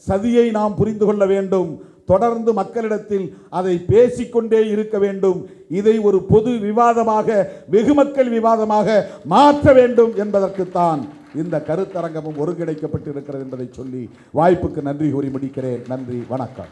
சதியை நாம் புரிந்து கொள்ள வேண்டும். தொடர்ந்து மக்களிடத்தில் அதை பேசிக்கொண்டே இருக்க வேண்டும். இதை ஒரு பொது விவாதமாக, வெகுமக்கள் விவாதமாக மாற்ற வேண்டும் என்பதற்குத்தான் இந்த கருத்தரங்கமும் ஒருங்கிணைக்கப்பட்டிருக்கிறது என்பதை சொல்லி வாய்ப்புக்கு நன்றி கூறி முடிக்கிறேன். நன்றி, வணக்கம்.